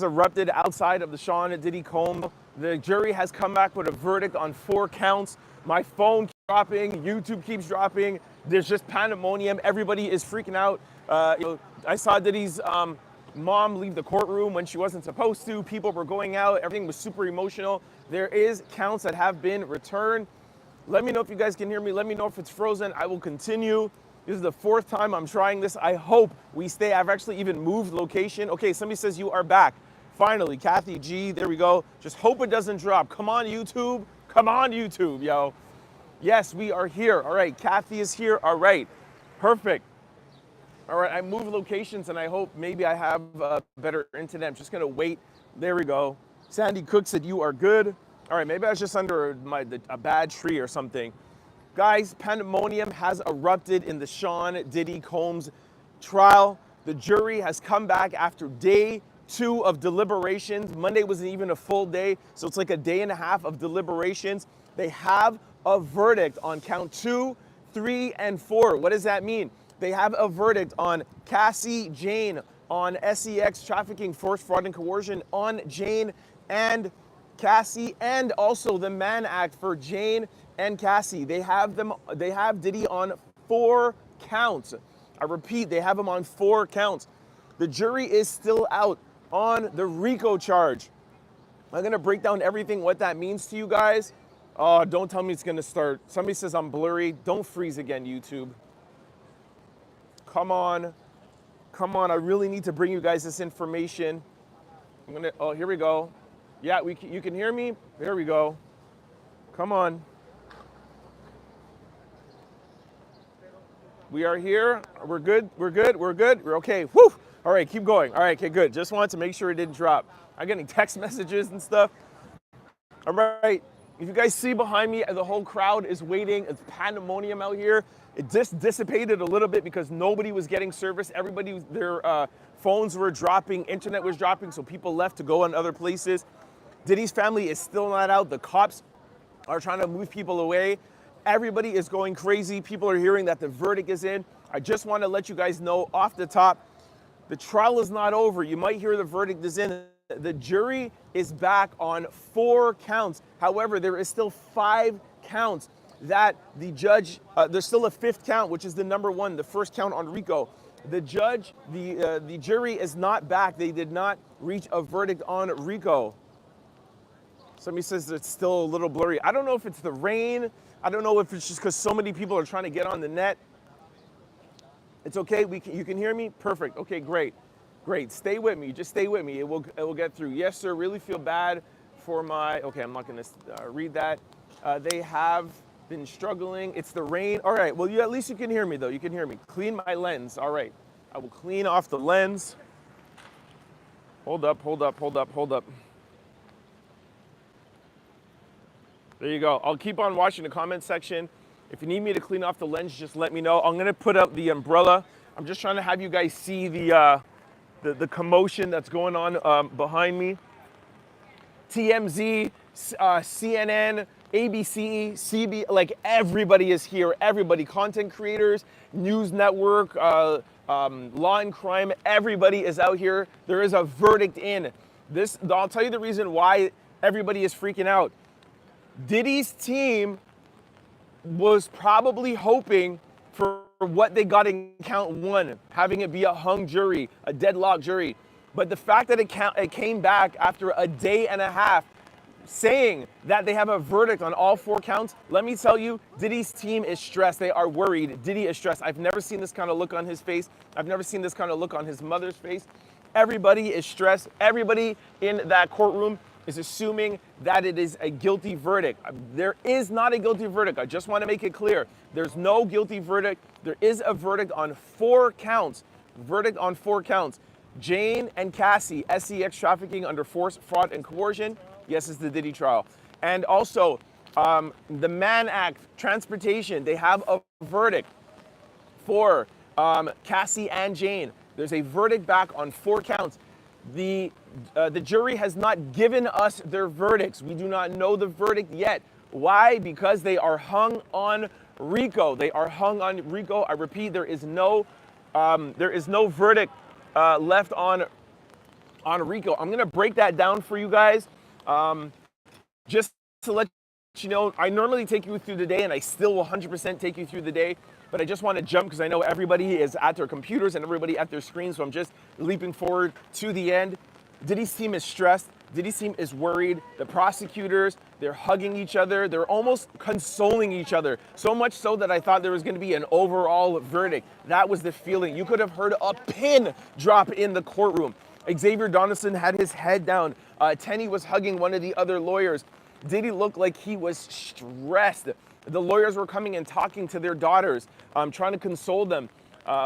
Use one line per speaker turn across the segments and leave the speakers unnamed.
erupted outside of the Sean Diddy Combs. The jury has come back with a verdict on 4 counts. My phone keeps dropping, YouTube keeps dropping. There's just pandemonium. Everybody is freaking out. I saw Diddy's mom leave the courtroom when she wasn't supposed to. People were going out. Everything was super emotional. There is counts that have been returned. Let me know if you guys can hear me. Let me know if it's frozen. I will continue. This is the 4th time I'm trying this. I hope we stay. I've actually even moved location. Okay, somebody says you are back. Finally, Kathy G, there we go. Just hope it doesn't drop. Come on, YouTube. Come on, YouTube, yo. Yes, we are here. All right, Kathy is here. All right, perfect. All right, I moved locations and I hope maybe I have better internet. I'm just gonna wait. There we go. Sandy Cook said you are good. All right, maybe I was just under a bad tree or something. Guys, pandemonium has erupted in the Sean Diddy Combs trial. The jury has come back after day 2 of deliberations. Monday wasn't even a full day, so it's like a day and a half of deliberations. They have a verdict on count 2, 3, and 4. What does that mean? They have a verdict on Cassie Jane, on SEX, trafficking, force, fraud, and coercion, on Jane and Cassie, and also the Mann Act for Jane and Cassie. They have Diddy on 4 counts. I repeat, they have him on 4 counts. The jury is still out on the RICO charge. I'm gonna break down everything, what that means to you guys. Oh, don't tell me it's gonna start. Somebody says I'm blurry. Don't freeze again, YouTube. Come on, come on. I really need to bring you guys this information. Oh, here we go. Yeah, you can hear me? There we go. Come on. We are here. We're good. We're good. We're good. We're okay. Whew. All right, keep going. All right, okay, good. Just wanted to make sure it didn't drop. I'm getting text messages and stuff. All right. If you guys see behind me, the whole crowd is waiting. It's pandemonium out here. It just dissipated a little bit because nobody was getting service. Everybody, their phones were dropping, internet was dropping, so people left to go in other places. Diddy's family is still not out. The cops are trying to move people away. Everybody is going crazy. People are hearing that the verdict is in. I just want to let you guys know off the top, the trial is not over. You might hear the verdict is in. The jury is back on 4 counts. However, there is still 5 counts that the judge, there's still a 5th count, which is the number 1, the first count on RICO. The jury is not back. They did not reach a verdict on RICO. Somebody says it's still a little blurry. I don't know if it's the rain. I don't know if it's just because so many people are trying to get on the net. It's okay, you can hear me? Perfect, okay, great. Great, stay with me, just stay with me. It will get through. Yes, sir, really feel bad for my, okay, I'm not gonna read that. They have been struggling, it's the rain. All right, well, at least you can hear me though, you can hear me. Clean my lens, all right. I will clean off the lens. Hold up, hold up, hold up, hold up. There you go. I'll keep on watching the comment section. If you need me to clean off the lens, just let me know. I'm gonna put up the umbrella. I'm just trying to have you guys see the commotion that's going on behind me. TMZ, CNN, ABC, CB, like everybody is here. Everybody, content creators, news network, law and crime, everybody is out here. There is a verdict in. I'll tell you the reason why everybody is freaking out. Diddy's team was probably hoping for what they got in count 1, having it be a hung jury, a deadlock jury. But the fact that it came back after a day and a half saying that they have a verdict on all 4 counts, let me tell you, Diddy's team is stressed. They are worried. Diddy is stressed. I've never seen this kind of look on his face. I've never seen this kind of look on his mother's face. Everybody is stressed. Everybody in that courtroom is assuming that it is a guilty verdict. There is not a guilty verdict. I just want to make it clear. There's no guilty verdict. There is a verdict on 4 counts. Verdict on 4 counts. Jane and Cassie, SEX trafficking under force, fraud, and coercion. Yes, it's the Diddy trial. And also, the Mann Act, transportation, they have a verdict for Cassie and Jane. There's a verdict back on 4 counts. The jury has not given us their verdicts. We do not know the verdict yet. Why? Because they are hung on RICO. They are hung on RICO. I repeat, there is no verdict left on on RICO. I'm gonna break that down for you guys. Just to let you know, I normally take you through the day, and I still will 100% take you through the day, but I just want to jump because I know everybody is at their computers and everybody at their screens, so I'm just leaping forward to the end. Diddy's team is stressed. Diddy's team is worried. The prosecutors, they're hugging each other. They're almost consoling each other. So much so that I thought there was going to be an overall verdict. That was the feeling. You could have heard a pin drop in the courtroom. Xavier Donaldson had his head down. Tenny was hugging one of the other lawyers. Diddy looked like he was stressed. The lawyers were coming and talking to their daughters, trying to console them.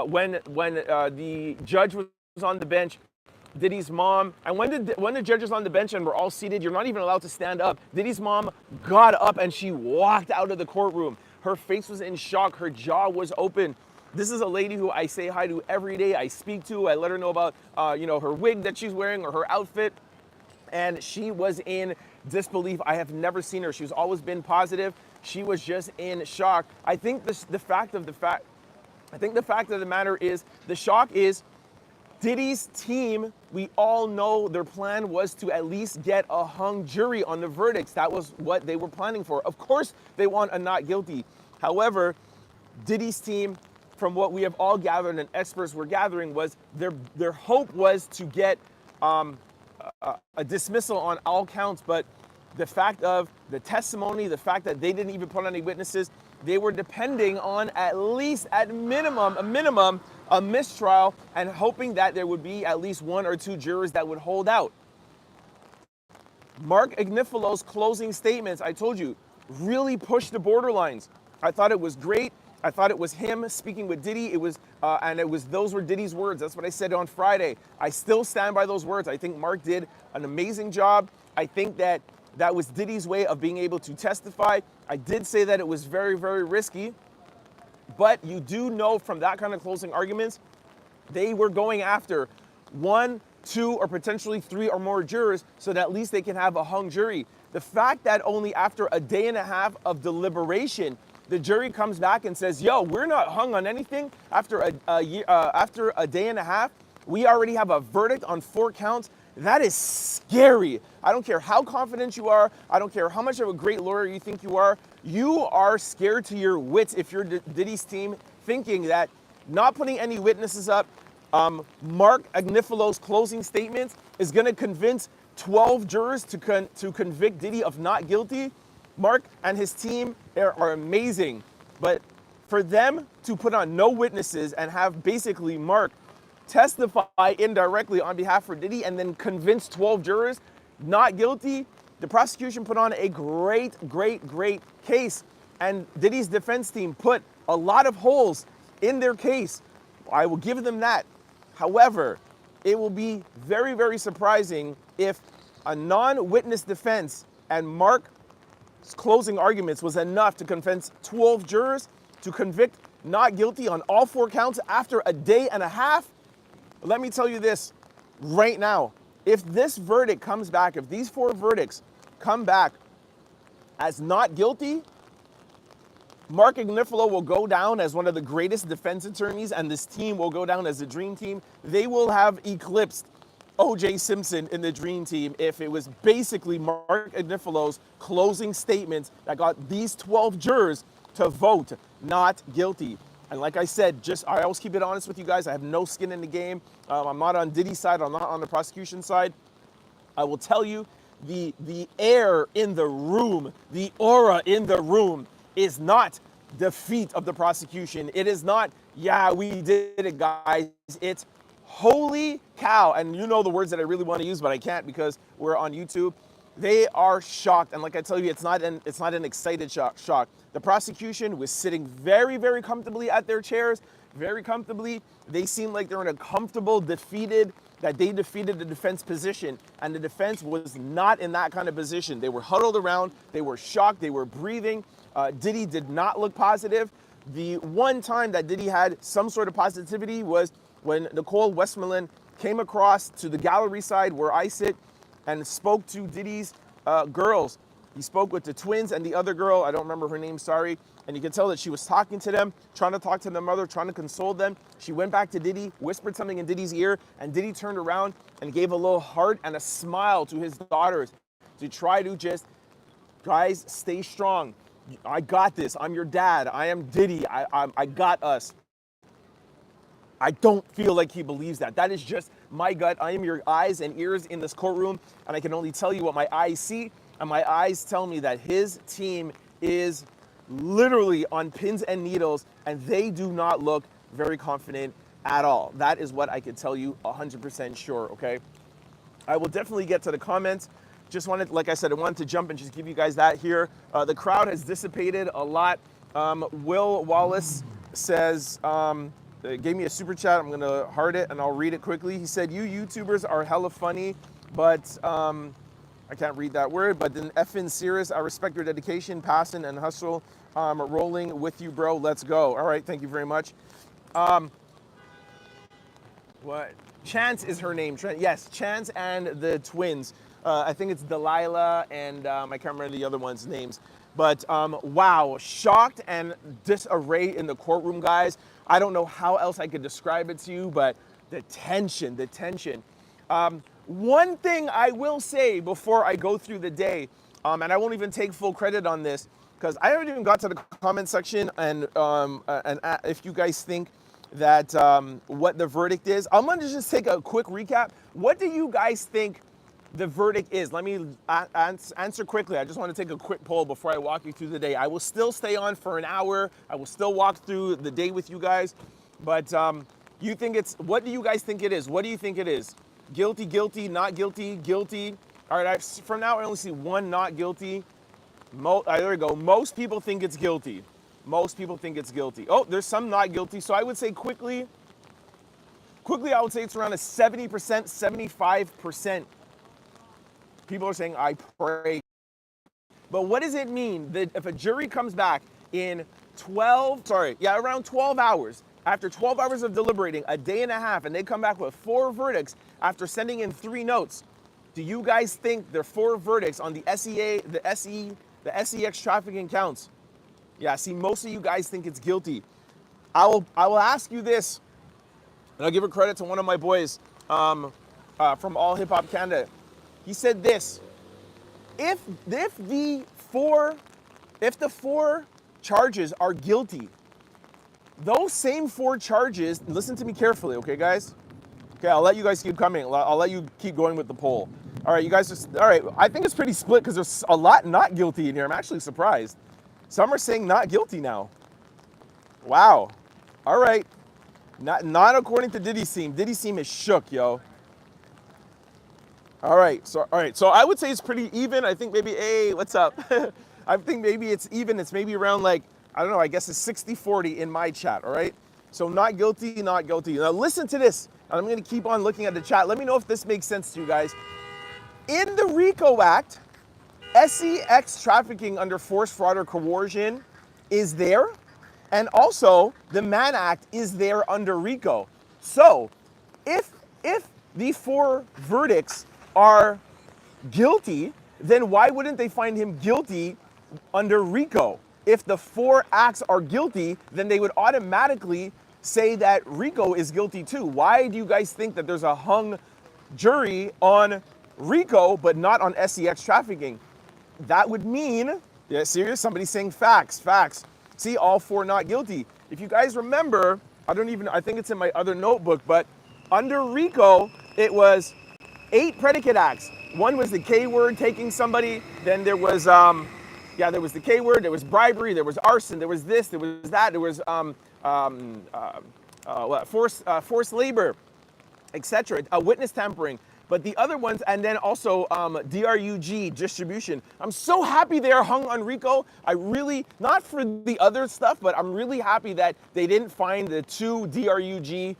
When the judge was on the bench, Diddy's mom, and when the judge is on the bench and we're all seated, you're not even allowed to stand up. Diddy's mom got up and she walked out of the courtroom. Her face was in shock. Her jaw was open. This is a lady who I say hi to every day. I speak to. I let her know about her wig that she's wearing or her outfit, and she was in disbelief. I have never seen her. She's always been positive. She was just in shock. I think the fact of the matter is, the shock is Diddy's team, we all know their plan was to at least get a hung jury on the verdicts. That was what they were planning for. Of course, they want a not guilty. However, Diddy's team, from what we have all gathered and experts were gathering, was their hope was to get a dismissal on all counts, but the fact of the testimony, the fact that they didn't even put on any witnesses, they were depending on at least, at a minimum, a mistrial, and hoping that there would be at least one or two jurors that would hold out. Mark Agnifalo's closing statements, I told you, really pushed the borderlines. I thought it was great. I thought it was him speaking with Diddy. Those were Diddy's words. That's what I said on Friday. I still stand by those words. I think Mark did an amazing job. I think that was Diddy's way of being able to testify. I did say that it was very, very risky, but you do know from that kind of closing arguments, they were going after 1, 2, or potentially 3 or more jurors so that at least they can have a hung jury. The fact that only after a day and a half of deliberation, the jury comes back and says, yo, we're not hung on anything. After a day and a half, we already have a verdict on 4 counts. That is scary. I don't care how confident you are. I don't care how much of a great lawyer you think you are. You are scared to your wits if you're Diddy's team, thinking that not putting any witnesses up, Mark Agnifalo's closing statements is going to convince 12 jurors to convict Diddy of not guilty. Mark and his team are amazing, but for them to put on no witnesses and have basically Mark testify indirectly on behalf of Diddy and then convince 12 jurors not guilty, the prosecution put on a great case, and Diddy's defense team put a lot of holes in their case. I will give them that. However, it will be very, very surprising if a non-witness defense and Mark's closing arguments was enough to convince 12 jurors to convict not guilty on all 4 counts after a day and a half. Let me tell you this right now. If this verdict comes back, if these 4 verdicts come back as not guilty, Mark Agnifalo will go down as one of the greatest defense attorneys, and this team will go down as a dream team. They will have eclipsed O.J. Simpson in the dream team if it was basically Mark Agnifalo's closing statements that got these 12 jurors to vote not guilty. And like I said, I always keep it honest with you guys. I have no skin in the game. I'm not on Diddy's side. I'm not on the prosecution side. I will tell you, the air in the room, the aura in the room is not defeat of the prosecution. It is not, yeah, we did it, guys. It's holy cow. And you know the words that I really want to use, but I can't because we're on YouTube. They are shocked. And like I tell you, it's not an excited shock. The prosecution was sitting very, very comfortably at their chairs, very comfortably. They seem like they're in a comfortable they defeated the defense position. And the defense was not in that kind of position. They were huddled around. They were shocked. They were breathing. Diddy did not look positive. The one time that Diddy had some sort of positivity was when Nicole Westmoreland came across to the gallery side where I sit and spoke to Diddy's girls. He spoke with the twins and the other girl, I don't remember her name, sorry. And you can tell that she was talking to them, trying to talk to their mother, trying to console them. She went back to Diddy, whispered something in Diddy's ear, and Diddy turned around and gave a little heart and a smile to his daughters to try to just, guys, stay strong. I got this. I'm your dad. I am Diddy. I got us. I don't feel like he believes that. That is just my gut. I am your eyes and ears in this courtroom, and I can only tell you what my eyes see, and my eyes tell me that his team is literally on pins and needles, and they do not look very confident at all. That is what I can tell you 100% sure, okay? I will definitely get to the comments. Just wanted, like I said, I wanted to jump and just give you guys that here. The crowd has dissipated a lot. Will Wallace says, gave me a super chat. I'm gonna heart it and I'll read it quickly. He said, you YouTubers are hella funny, but I can't read that word, but then effing serious. I respect your dedication, passion, and hustle. Rolling with you, bro. Let's go. All right, thank you very much. What? Chance is her name. Yes, Chance and the twins. I think it's Delilah and I can't remember the other one's names. But wow, shocked and disarray in the courtroom, guys. I don't know how else I could describe it to you, but the tension. One thing I will say before I go through the day, and I won't even take full credit on this, because I haven't even got to the comment section and if you guys think that what the verdict is. I'm gonna just take a quick recap. What do you guys think the verdict is? Let me answer quickly. I just want to take a quick poll before I walk you through the day. I will still stay on for an hour. I will still walk through the day with you guys. But you think it's, what do you guys think it is? What do you think it is? Guilty, guilty, not guilty, guilty. All right, from now I only see one not guilty. There we go. Most people think it's guilty. Most people think it's guilty. Oh, there's some not guilty. So I would say quickly, I would say it's around a 70%, 75%. People are saying, I pray. But what does it mean that if a jury comes back in around 12 hours, after 12 hours of deliberating, a day and a half, and they come back with 4 verdicts after sending in 3 notes, do you guys think there are 4 verdicts on the SEA, the SEX trafficking counts? Yeah, see, most of you guys think it's guilty. I will ask you this, and I'll give a credit to one of my boys from All Hip Hop Canada. He said this: if the four charges are guilty, those same 4 charges, listen to me carefully, okay, guys? Okay, I'll let you guys keep coming. I'll let you keep going with the poll. All right, you guys all right, I think it's pretty split because there's a lot not guilty in here. I'm actually surprised. Some are saying not guilty now. Wow. All right. Not according to Diddy's team. Diddy's team is shook, yo. All right. So I would say it's pretty even. I think maybe, hey, what's up? I think maybe it's even. It's maybe around like, I don't know, I guess it's 60-40 in my chat, all right? So not guilty, not guilty. Now listen to this. I'm going to keep on looking at the chat. Let me know if this makes sense to you guys. In the RICO Act, SEX trafficking under force, fraud, or coercion is there. And also, the Mann Act is there under RICO. So, if the 4 verdicts are guilty, then why wouldn't they find him guilty under RICO? If the 4 acts are guilty, then they would automatically say that RICO is guilty too. Why do you guys think that there's a hung jury on RICO but not on SEX trafficking? That would mean, yeah, serious, somebody's saying facts. See, all 4 not guilty. If you guys remember, I think it's in my other notebook, but under RICO, it was 8 predicate acts. One was the K word, taking somebody. Then there was, there was the K word, there was bribery, there was arson, there was this, there was that, there was forced labor, etc. Witness tampering. But the other ones, and then also DRUG, distribution. I'm so happy they are hung on RICO. I really, not for the other stuff, but I'm really happy that they didn't find the 2 DRUG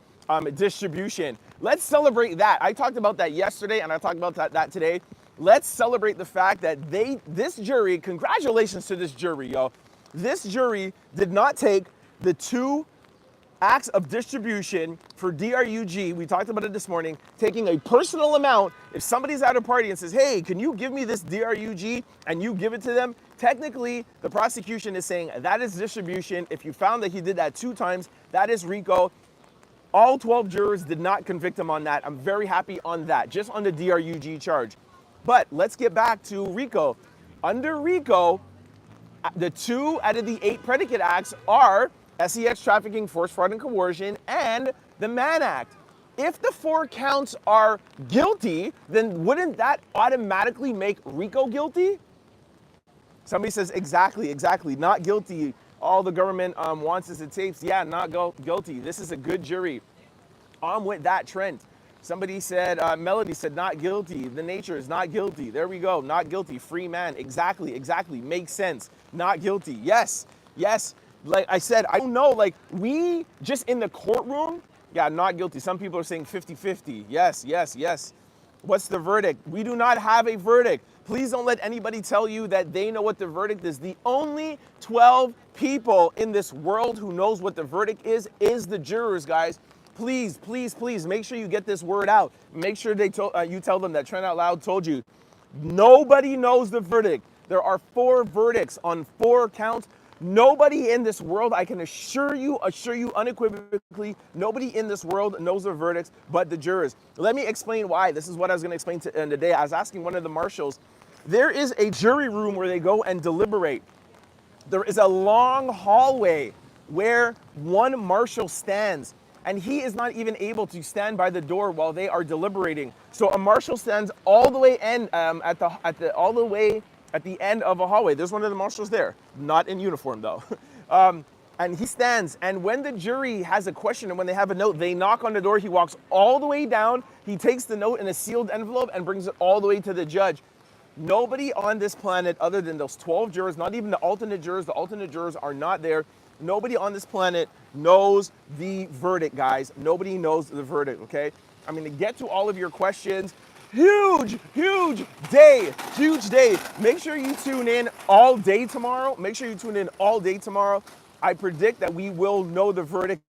distribution. Let's celebrate that. I talked about that yesterday, and I talked about that today. Let's celebrate the fact that this jury, congratulations to this jury, yo. This jury did not take the 2 acts of distribution for DRUG, we talked about it this morning, taking a personal amount. If somebody's at a party and says, hey, can you give me this DRUG, and you give it to them, technically the prosecution is saying that is distribution. If you found that he did that 2 times, that is RICO. All 12 jurors did not convict him on that. I'm very happy on that, just on the DRUG charge. But let's get back to RICO. Under RICO, the 2 out of the 8 predicate acts are SEX trafficking, force, fraud, and coercion, and the Mann Act. If the 4 counts are guilty, then wouldn't that automatically make RICO guilty? Somebody says, exactly, not guilty. All the government wants is the tapes. Yeah, not guilty. This is a good jury. I'm with that, Trent. Somebody said, Melody said, not guilty. The Nature is not guilty. There we go, not guilty. Free man, exactly, makes sense. Not guilty, yes. Like I said, I don't know, like we just in the courtroom, yeah, not guilty. Some people are saying 50-50. Yes. What's the verdict? We do not have a verdict. Please don't let anybody tell you that they know what the verdict is. The only 12 people in this world who knows what the verdict is the jurors, guys. Please, make sure you get this word out. Make sure you tell them that Trent Out Loud told you. Nobody knows the verdict. There are 4 verdicts on 4 counts. Nobody in this world, I can assure you unequivocally, nobody in this world knows the verdicts but the jurors. Let me explain why. This is what I was going to explain today. I was asking one of the marshals. There is a jury room where they go and deliberate. There is a long hallway where one marshal stands, and he is not even able to stand by the door while they are deliberating. So a marshal stands all the way at the end of a hallway. There's one of the marshals there, not in uniform though. And he stands, and when the jury has a question and when they have a note, they knock on the door. He walks all the way down. He takes the note in a sealed envelope and brings it all the way to the judge. Nobody on this planet other than those 12 jurors, not even the alternate jurors are not there. Nobody on this planet knows the verdict, guys. Nobody knows the verdict, okay? I'm gonna get to all of your questions. Huge day. Make sure you tune in all day tomorrow. I predict that we will know the verdict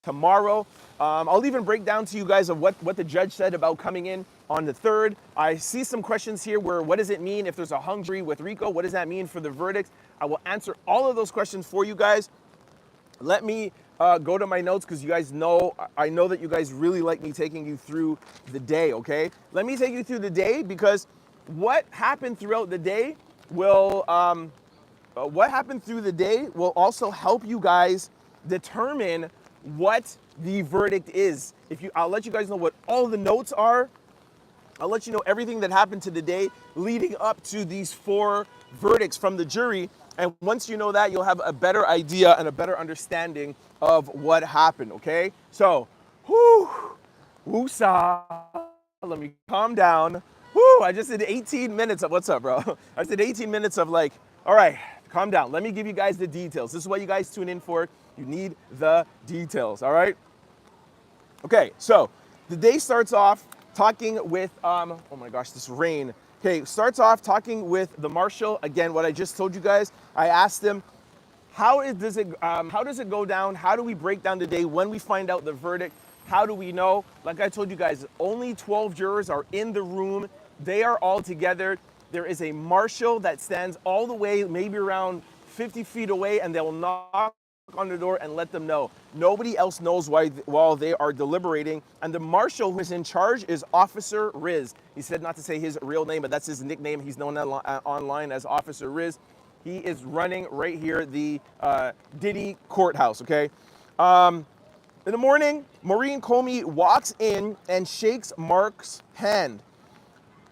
tomorrow. I'll even break down to you guys of what the judge said about coming in on the 3rd. I see some questions here where what does it mean if there's a hung jury with RICO? What does that mean for the verdict? I will answer all of those questions for you guys. Let me go to my notes because you guys know, I know that you guys really like me taking you through the day, okay? Let me take you through the day because what happened throughout the day will also help you guys determine what the verdict is. I'll let you guys know what all the notes are. I'll let you know everything that happened to the day leading up to these 4 verdicts from the jury. And once you know that, you'll have a better idea and a better understanding of what happened, okay? So, woosah. Let me calm down. I just did 18 minutes of, what's up, bro? I just did 18 minutes of like, all right, calm down. Let me give you guys the details. This is what you guys tune in for. You need the details, all right? Okay, so the day starts off talking with, oh my gosh, this rain. Okay, starts off talking with the marshal. Again, what I just told you guys, I asked him, how does it go down? How do we break down the day when we find out the verdict? How do we know? Like I told you guys, only 12 jurors are in the room. They are all together. There is a marshal that stands all the way, maybe around 50 feet away, and they will knock on the door and let them know. Nobody else knows while they are deliberating. And the marshal who is in charge is Officer Riz. He said not to say his real name, but that's his nickname. He's known online as Officer Riz. He is running right here, the Diddy courthouse, okay? In the morning, Maureen Comey walks in and shakes Mark's hand.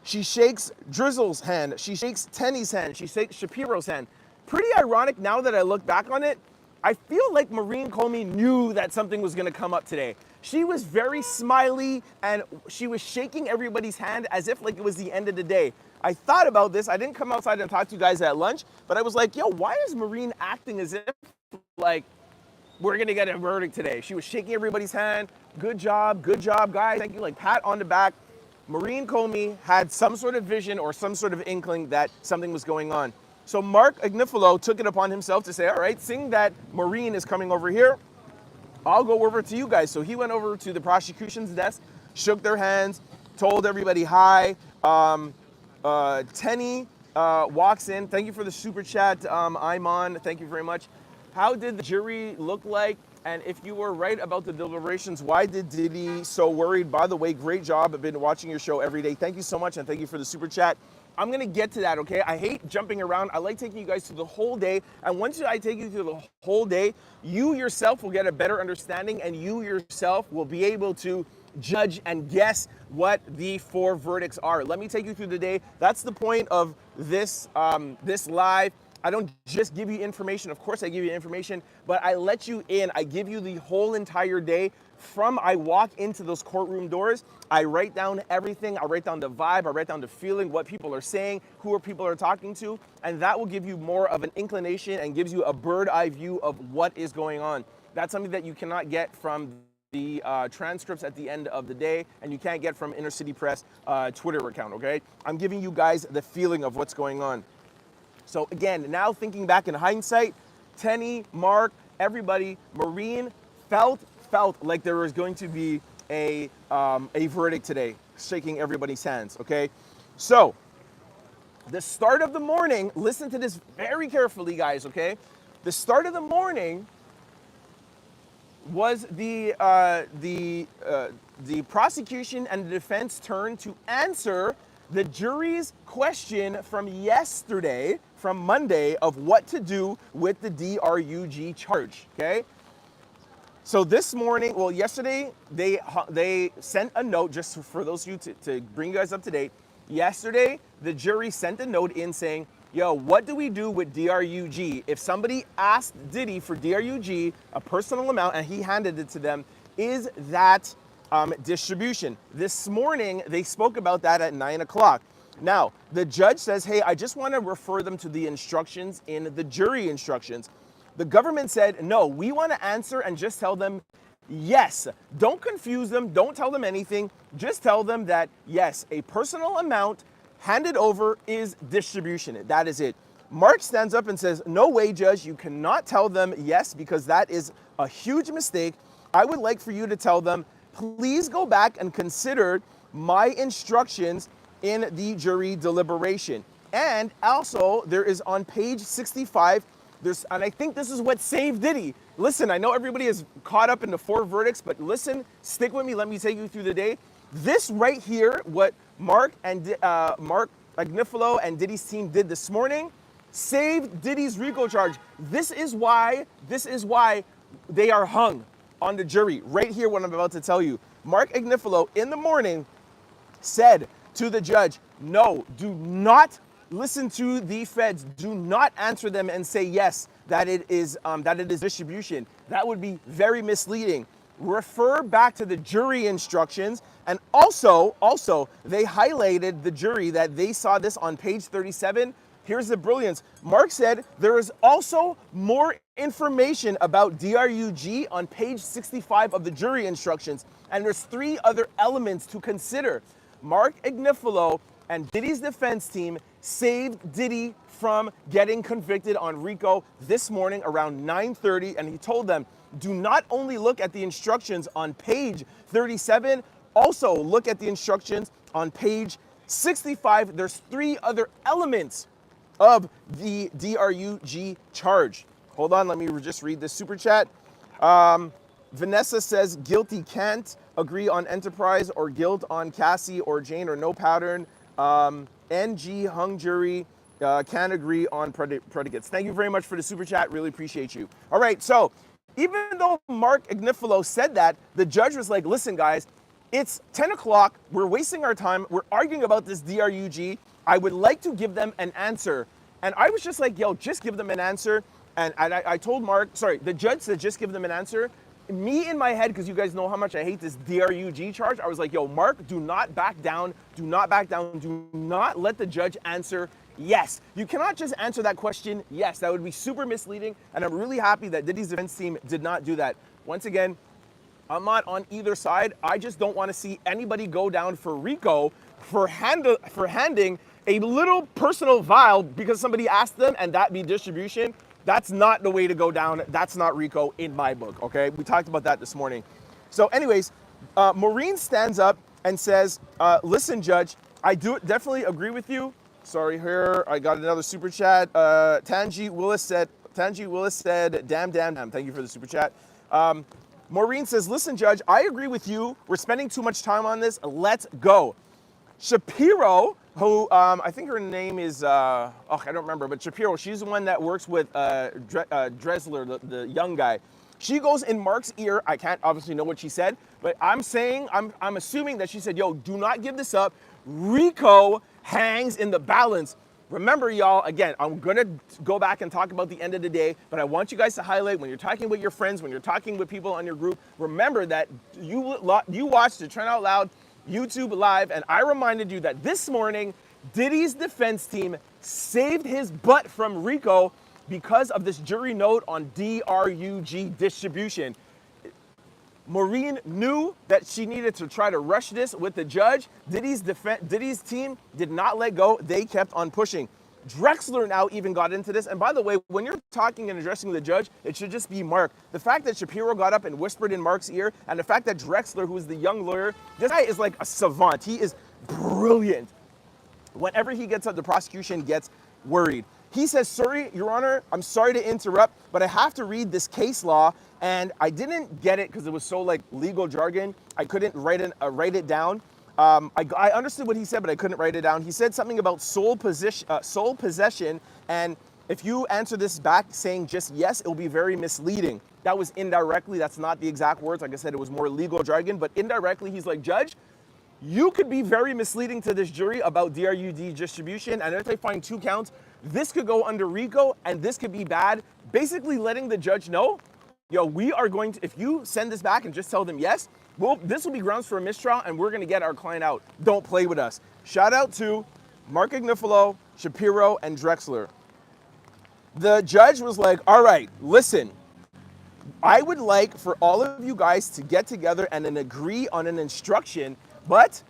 She shakes Drizzle's hand. She shakes Tenny's hand. She shakes Shapiro's hand. Pretty ironic now that I look back on it. I feel like Maureen Comey knew that something was gonna come up today. She was very smiley and she was shaking everybody's hand as if like it was the end of the day. I thought about this. I didn't come outside and talk to you guys at lunch, but I was like, yo, why is Maureen acting as if like we're gonna get a verdict today? She was shaking everybody's hand. Good job, guys. Thank you, like pat on the back. Maureen Comey had some sort of vision or some sort of inkling that something was going on. So Mark Agnifilo took it upon himself to say, all right, seeing that Maureen is coming over here, I'll go over to you guys. So he went over to the prosecution's desk, shook their hands, told everybody hi. Tenny walks in. Thank you for the super chat, Iman. Thank you very much. How did the jury look like? And if you were right about the deliberations, why did Diddy so worried? By the way, great job. I've been watching your show every day. Thank you so much, and thank you for the super chat. I'm gonna get to that, okay? I hate jumping around. I like taking you guys through the whole day. And once I take you through the whole day, you yourself will get a better understanding, and you yourself will be able to judge and guess what the 4 verdicts are. Let me take you through the day. That's the point of this this live. I don't just give you information. Of course I give you information, but I let you in. I give you the whole entire day. From I walk into those courtroom doors, I write down everything. I write down the vibe, I write down the feeling, what people are saying, who people are talking to, and that will give you more of an inclination and gives you a bird eye view of what is going on. That's something that you cannot get from the transcripts at the end of the day, and you can't get from Inner City Press Twitter account, okay? I'm giving you guys the feeling of what's going on. So again, now thinking back in hindsight, Tenny, Mark, everybody, Marine felt like there was going to be a verdict today, shaking everybody's hands, okay? So, the start of the morning, listen to this very carefully, guys, okay? The start of the morning was the prosecution and the defense turned to answer the jury's question from yesterday, from Monday, of what to do with the DRUG charge, okay? So this morning, well, yesterday, they sent a note, just for those of you to bring you guys up to date. Yesterday, the jury sent a note in saying, yo, what do we do with DRUG? If somebody asked Diddy for DRUG, a personal amount, and he handed it to them, is that distribution? This morning, they spoke about that at 9 o'clock. Now, the judge says, hey, I just want to refer them to the instructions in the jury instructions. The government said, no, we want to answer and just tell them yes. Don't confuse them. Don't tell them anything. Just tell them that, yes, a personal amount handed over is distribution. That is it. Mark stands up and says, no way, Judge. You cannot tell them yes, because that is a huge mistake. I would like for you to tell them, please go back and consider my instructions in the jury deliberation. And also, there is on page 65, and I think this is what saved Diddy. Listen, I know everybody is caught up in the 4 verdicts, but listen, stick with me. Let me take you through the day. This right here, what Mark Agnifilo and Diddy's team did this morning, saved Diddy's RICO charge. This is why they are hung on the jury. Right here, what I'm about to tell you. Mark Agnifilo in the morning said to the judge, no, do not listen to the feds. Do not answer them and say yes, that it is distribution. That would be very misleading. Refer back to the jury instructions. And also they highlighted the jury that they saw this on page 37. Here's the brilliance. Mark said there is also more information about DRUG on page 65 of the jury instructions. And there's 3 other elements to consider. Mark Agnifilo and Diddy's defense team saved Diddy from getting convicted on RICO this morning around 9:30, and he told them, do not only look at the instructions on page 37, also look at the instructions on page 65. There's 3 other elements of the DRUG charge. Hold on, let me just read this super chat. Vanessa says, guilty can't agree on enterprise or guilt on Cassie or Jane or no pattern. NG hung jury can't agree on predicates. Thank you very much for the super chat. Really appreciate you. All right, so even though Mark Agnifilo said that, the judge was like, listen, guys, it's 10 o'clock. We're wasting our time. We're arguing about this DRUG. I would like to give them an answer. And I was just like, yo, just give them an answer. And I told Mark, sorry, the judge said just give them an answer. Me in my head, because you guys know how much I hate this DRUG charge, I was like, yo, Mark, do not back down. Do not back down. Do not let the judge answer yes. You cannot just answer that question yes. That would be super misleading. And I'm really happy that Diddy's defense team did not do that. Once again, I'm not on either side. I just don't want to see anybody go down for RICO for handing a little personal vial because somebody asked them and that be distribution. That's not the way to go down. That's not RICO in my book, okay? We talked about that this morning. So anyways, Maureen stands up and says, listen, Judge, I do definitely agree with you. Sorry, here, I got another super chat. Tanji Willis said, damn. Thank you for the super chat. Maureen says, listen, Judge, I agree with you. We're spending too much time on this. Let's go. Shapiro, who I think her name is, I don't remember, but Shapiro, she's the one that works with Dressler, the young guy. She goes in Mark's ear. I can't obviously know what she said, but I'm assuming that she said, yo, do not give this up. RICO hangs in the balance. Remember, y'all, again, I'm going to go back and talk about the end of the day, but I want you guys to highlight when you're talking with your friends, when you're talking with people on your group, remember that you watched the Trent Out Loud YouTube Live, and I reminded you that this morning, Diddy's defense team saved his butt from RICO because of this jury note on DRUG distribution. Maureen knew that she needed to try to rush this with the judge. Diddy's team did not let go. They kept on pushing. Drexler now even got into this. And by the way, when you're talking and addressing the judge, it should just be Mark. The fact that Shapiro got up and whispered in Mark's ear, and the fact that Drexler, who is the young lawyer, this guy is like a savant. He is brilliant. Whenever he gets up, the prosecution gets worried. He says, sorry, Your Honor, I'm sorry to interrupt, but I have to read this case law, and I didn't get it because it was so like legal jargon. I couldn't write it down. I understood what he said, but I couldn't write it down. He said something about sole possession, and if you answer this back saying just yes, it'll be very misleading. That was indirectly, that's not the exact words. Like I said, it was more legal jargon, but indirectly, he's like, Judge, you could be very misleading to this jury about DRUD distribution, and if they find 2 counts, this could go under RICO, and this could be bad. Basically letting the judge know, yo, we are going to, if you send this back and just tell them yes, well, this will be grounds for a mistrial, and we're gonna get our client out. Don't play with us. Shout out to Mark Ignifilo, Shapiro, and Drexler. The judge was like, all right, listen, I would like for all of you guys to get together and then agree on an instruction, but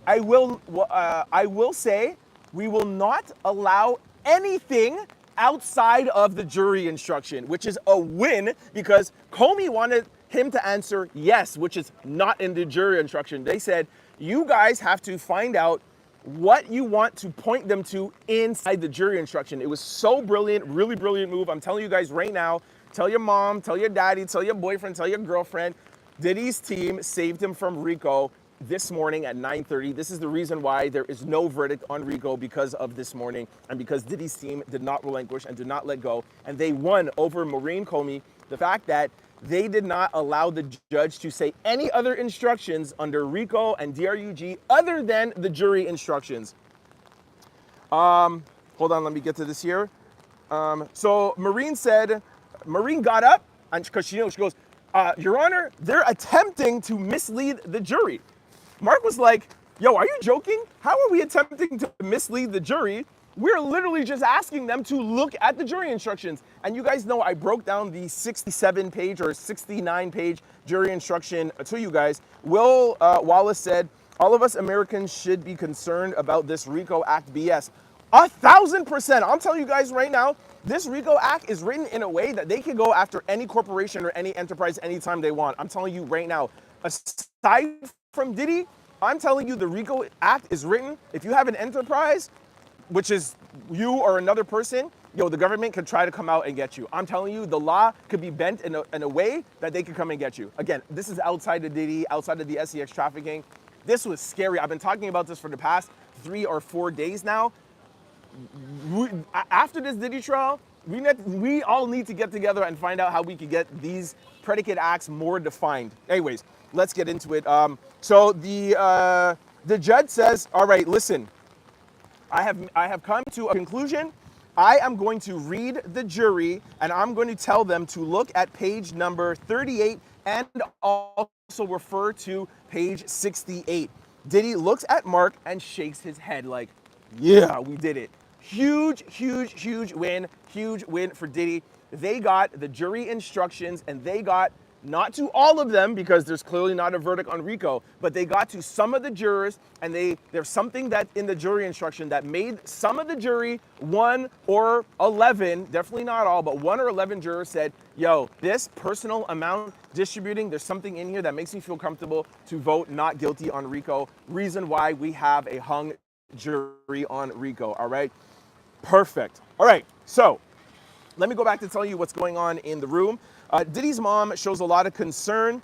I will say we will not allow anything outside of the jury instruction, which is a win because Comey wanted him to answer yes, which is not in the jury instruction. They said, you guys have to find out what you want to point them to inside the jury instruction. It was so brilliant, really brilliant move. I'm telling you guys right now, tell your mom, tell your daddy, tell your boyfriend, tell your girlfriend, Diddy's team saved him from RICO this morning at 9:30. This is the reason why there is no verdict on RICO, because of this morning and because Diddy's team did not relinquish and did not let go. And they won over Maureen Comey. The fact that they did not allow the judge to say any other instructions under RICO and DRUG other than the jury instructions. Hold on, let me get to this here. So Maureen got up, and because she goes, Your Honor, they're attempting to mislead the jury. Mark was like, yo, are you joking? How are we attempting to mislead the jury? We're literally just asking them to look at the jury instructions. And you guys know I broke down the 67-page or 69-page jury instruction to you guys. Will Wallace said, all of us Americans should be concerned about this RICO Act BS. 1,000%. I'm telling you guys right now, this RICO Act is written in a way that they can go after any corporation or any enterprise anytime they want. I'm telling you right now, aside from Diddy, I'm telling you the RICO Act is written, if you have an enterprise, which is you or another person, yo, the government could try to come out and get you. I'm telling you, the law could be bent in a way that they could come and get you. Again, this is outside of Diddy, outside of the SEX trafficking. This was scary. I've been talking about this for the past 3 or 4 days now. After this Diddy trial, we all need to get together and find out how we could get these predicate acts more defined. Anyways, let's get into it. So the judge says, all right, listen, I have come to a conclusion. I am going to read the jury and I'm going to tell them to look at page number 38 and also refer to page 68. Diddy looks at Mark and shakes his head like, yeah, we did it. Huge, huge, huge win for Diddy. They got the jury instructions and they got not to all of them because there's clearly not a verdict on RICO, but they got to some of the jurors, and there's something that in the jury instruction that made some of the jury, 1 or 11, definitely not all, but 1 or 11 jurors said, yo, this personal amount distributing, there's something in here that makes me feel comfortable to vote not guilty on RICO. Reason why we have a hung jury on RICO, all right? Perfect. All right, so let me go back to tell you what's going on in the room. Diddy's mom shows a lot of concern.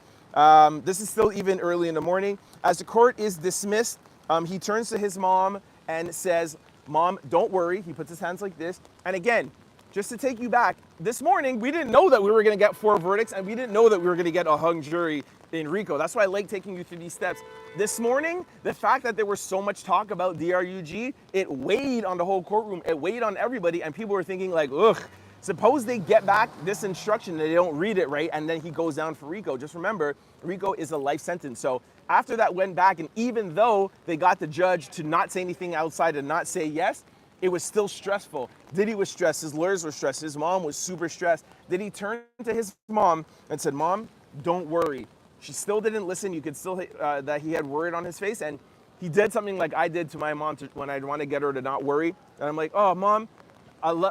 This is still even early in the morning. As the court is dismissed, he turns to his mom and says, Mom, don't worry. He puts his hands like this. And again, just to take you back, this morning, we didn't know that we were going to get 4 verdicts, and we didn't know that we were going to get a hung jury in RICO. That's why I like taking you through these steps. This morning, the fact that there was so much talk about DRUG, it weighed on the whole courtroom. It weighed on everybody, and people were thinking like, ugh, suppose they get back this instruction and they don't read it right, and then he goes down for RICO. Just remember, RICO is a life sentence. So after that went back, and even though they got the judge to not say anything outside and not say yes, it was still stressful. Diddy was stressed, his lawyers were stressed, his mom was super stressed. Diddy turned to his mom and said, Mom, don't worry. She still didn't listen. You could still, that he had worried on his face, and he did something like I did to my mom when I'd want to get her to not worry. And I'm like, oh, Mom,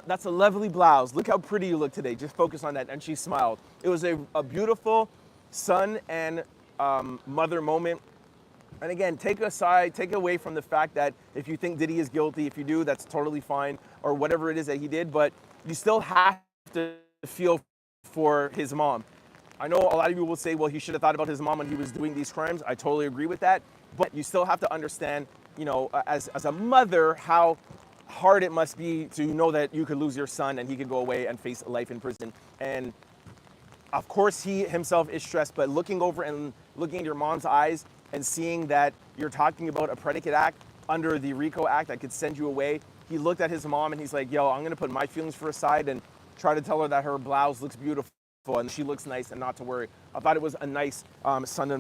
that's a lovely blouse. Look how pretty you look today. Just focus on that. And she smiled. It was a beautiful son and mother moment. And again, take away from the fact that if you think Diddy is guilty, if you do, that's totally fine, or whatever it is that he did, but you still have to feel for his mom. I know a lot of you will say, well, he should have thought about his mom when he was doing these crimes. I totally agree with that, but you still have to understand, you know, as a mother, how hard it must be to know that you could lose your son and he could go away and face life in prison. And of course, he himself is stressed, but looking over and looking at your mom's eyes and seeing that you're talking about a predicate act under the RICO Act that could send you away, he looked at his mom and he's like, yo, I'm gonna put my feelings for aside and try to tell her that her blouse looks beautiful and she looks nice and not to worry. I thought it was a nice son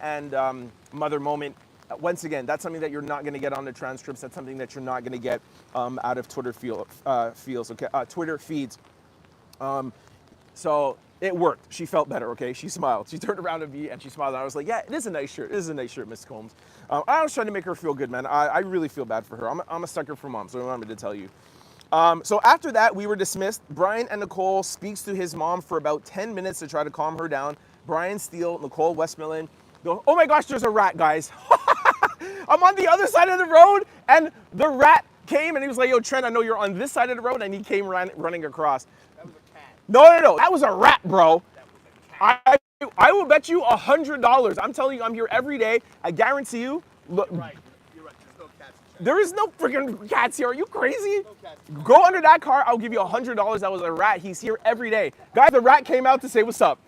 and mother moment. Once again, that's something that you're not going to get on the transcripts. That's something that you're not going to get out of Twitter Twitter feeds. So it worked. She felt better, okay? She smiled. She turned around at me and she smiled. And I was like, yeah, it is a nice shirt. It is a nice shirt, Miss Combs. I was trying to make her feel good, man. I really feel bad for her. I'm a sucker for mom, so I wanted to tell you. So after that, we were dismissed. Brian and Nicole speaks to his mom for about 10 minutes to try to calm her down. Brian Steele, Nicole Westmoreland go, oh my gosh, there's a rat, guys. I'm on the other side of the road, and the rat came, and he was like, yo, Trent, I know you're on this side of the road, and he came running across.
That was a cat.
No, that was a rat, bro.
That was a cat.
I will bet you $100. I'm telling you, I'm here every day. I guarantee you. Look,
Right, you're right. There's no cats in China.
there is no freaking cats here. Are you crazy?
No cats.
Go under that car. I'll give you $100. That was a rat. He's here every day. Guys, the rat came out to say what's up.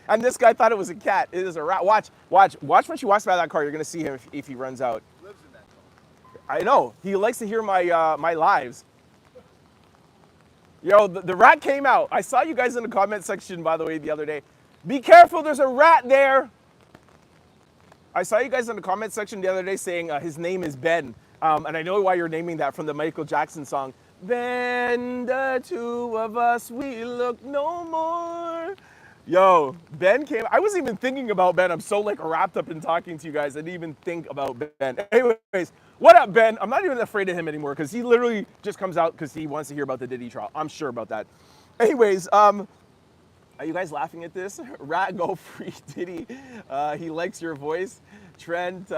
And this guy thought it was a cat. It is a rat. Watch when she walks by that car. You're gonna see him if he runs out.
He lives in that car.
I know. He likes to hear my my lives. Yo, the rat came out. I saw you guys in the comment section, by the way, the other day. Be careful, there's a rat there. I saw you guys in the comment section the other day saying his name is Ben. And I know why you're naming that from the Michael Jackson song. Ben, the two of us, we look no more. Yo, Ben came. I wasn't even thinking about Ben. I'm so like wrapped up in talking to you guys. I didn't even think about Ben. Anyways, what up, Ben? I'm not even afraid of him anymore because he literally just comes out because he wants to hear about the Diddy trial. I'm sure about that. Anyways, are you guys laughing at this? Rat, go free Diddy. He likes your voice. Trent,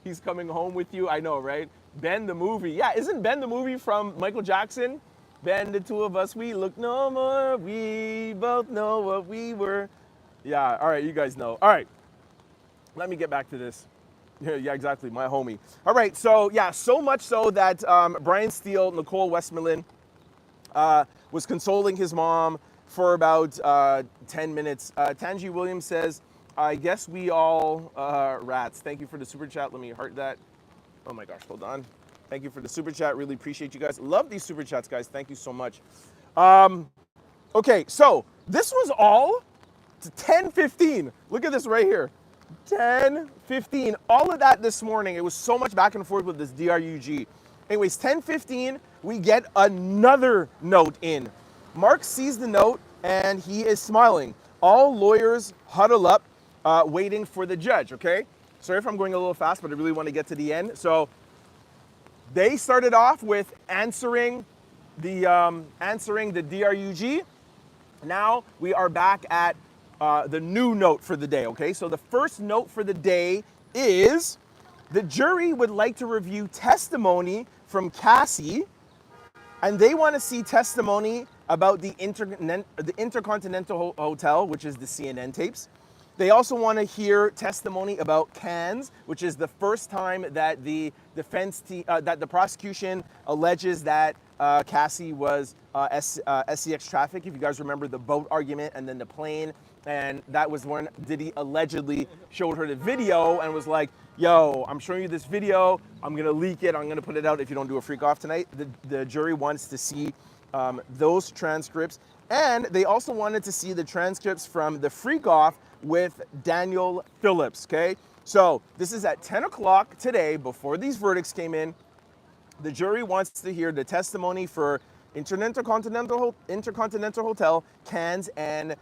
he's coming home with you. I know, right? Ben the movie. Yeah, isn't Ben the movie from Michael Jackson? Ben, the two of us, we look no more. We both know what we were. Yeah, all right, you guys know. All right, let me get back to this. Yeah, exactly, my homie. All right, so yeah, so much so that Brian Steele, Nicole Westmoreland, was consoling his mom for about 10 minutes. Tangi Williams says, I guess we all rats. Thank you for the super chat. Let me heart that. Oh my gosh, hold on. Thank you for the super chat. Really appreciate you guys. Love these super chats, guys. Thank you so much. Okay, so this was all to 10:15. Look at this right here. 10:15. All of that this morning. It was so much back and forth with this DRUG. Anyways, 10:15, we get another note in. Mark sees the note and he is smiling. All lawyers huddle up, waiting for the judge, okay? Sorry if I'm going a little fast, but I really want to get to the end. So they started off with answering the DRUG. Now we are back at the new note for the day, okay? So the first note for the day is the jury would like to review testimony from Cassie, and they want to see testimony about the Intercontinental Hotel, which is the CNN tapes. They also want to hear testimony about cans, which is the first time that the that the prosecution alleges that Cassie was SCX traffic. If you guys remember the boat argument and then the plane, and that was when Diddy allegedly showed her the video and was like, yo, I'm showing you this video, I'm gonna leak it, I'm gonna put it out if you don't do a freak off tonight. The jury wants to see those transcripts, and they also wanted to see the transcripts from the freak off with Daniel Phillips, okay? So this is at 10 o'clock today, before these verdicts came in. The jury wants to hear the testimony for Intercontinental Hotel, Cans, and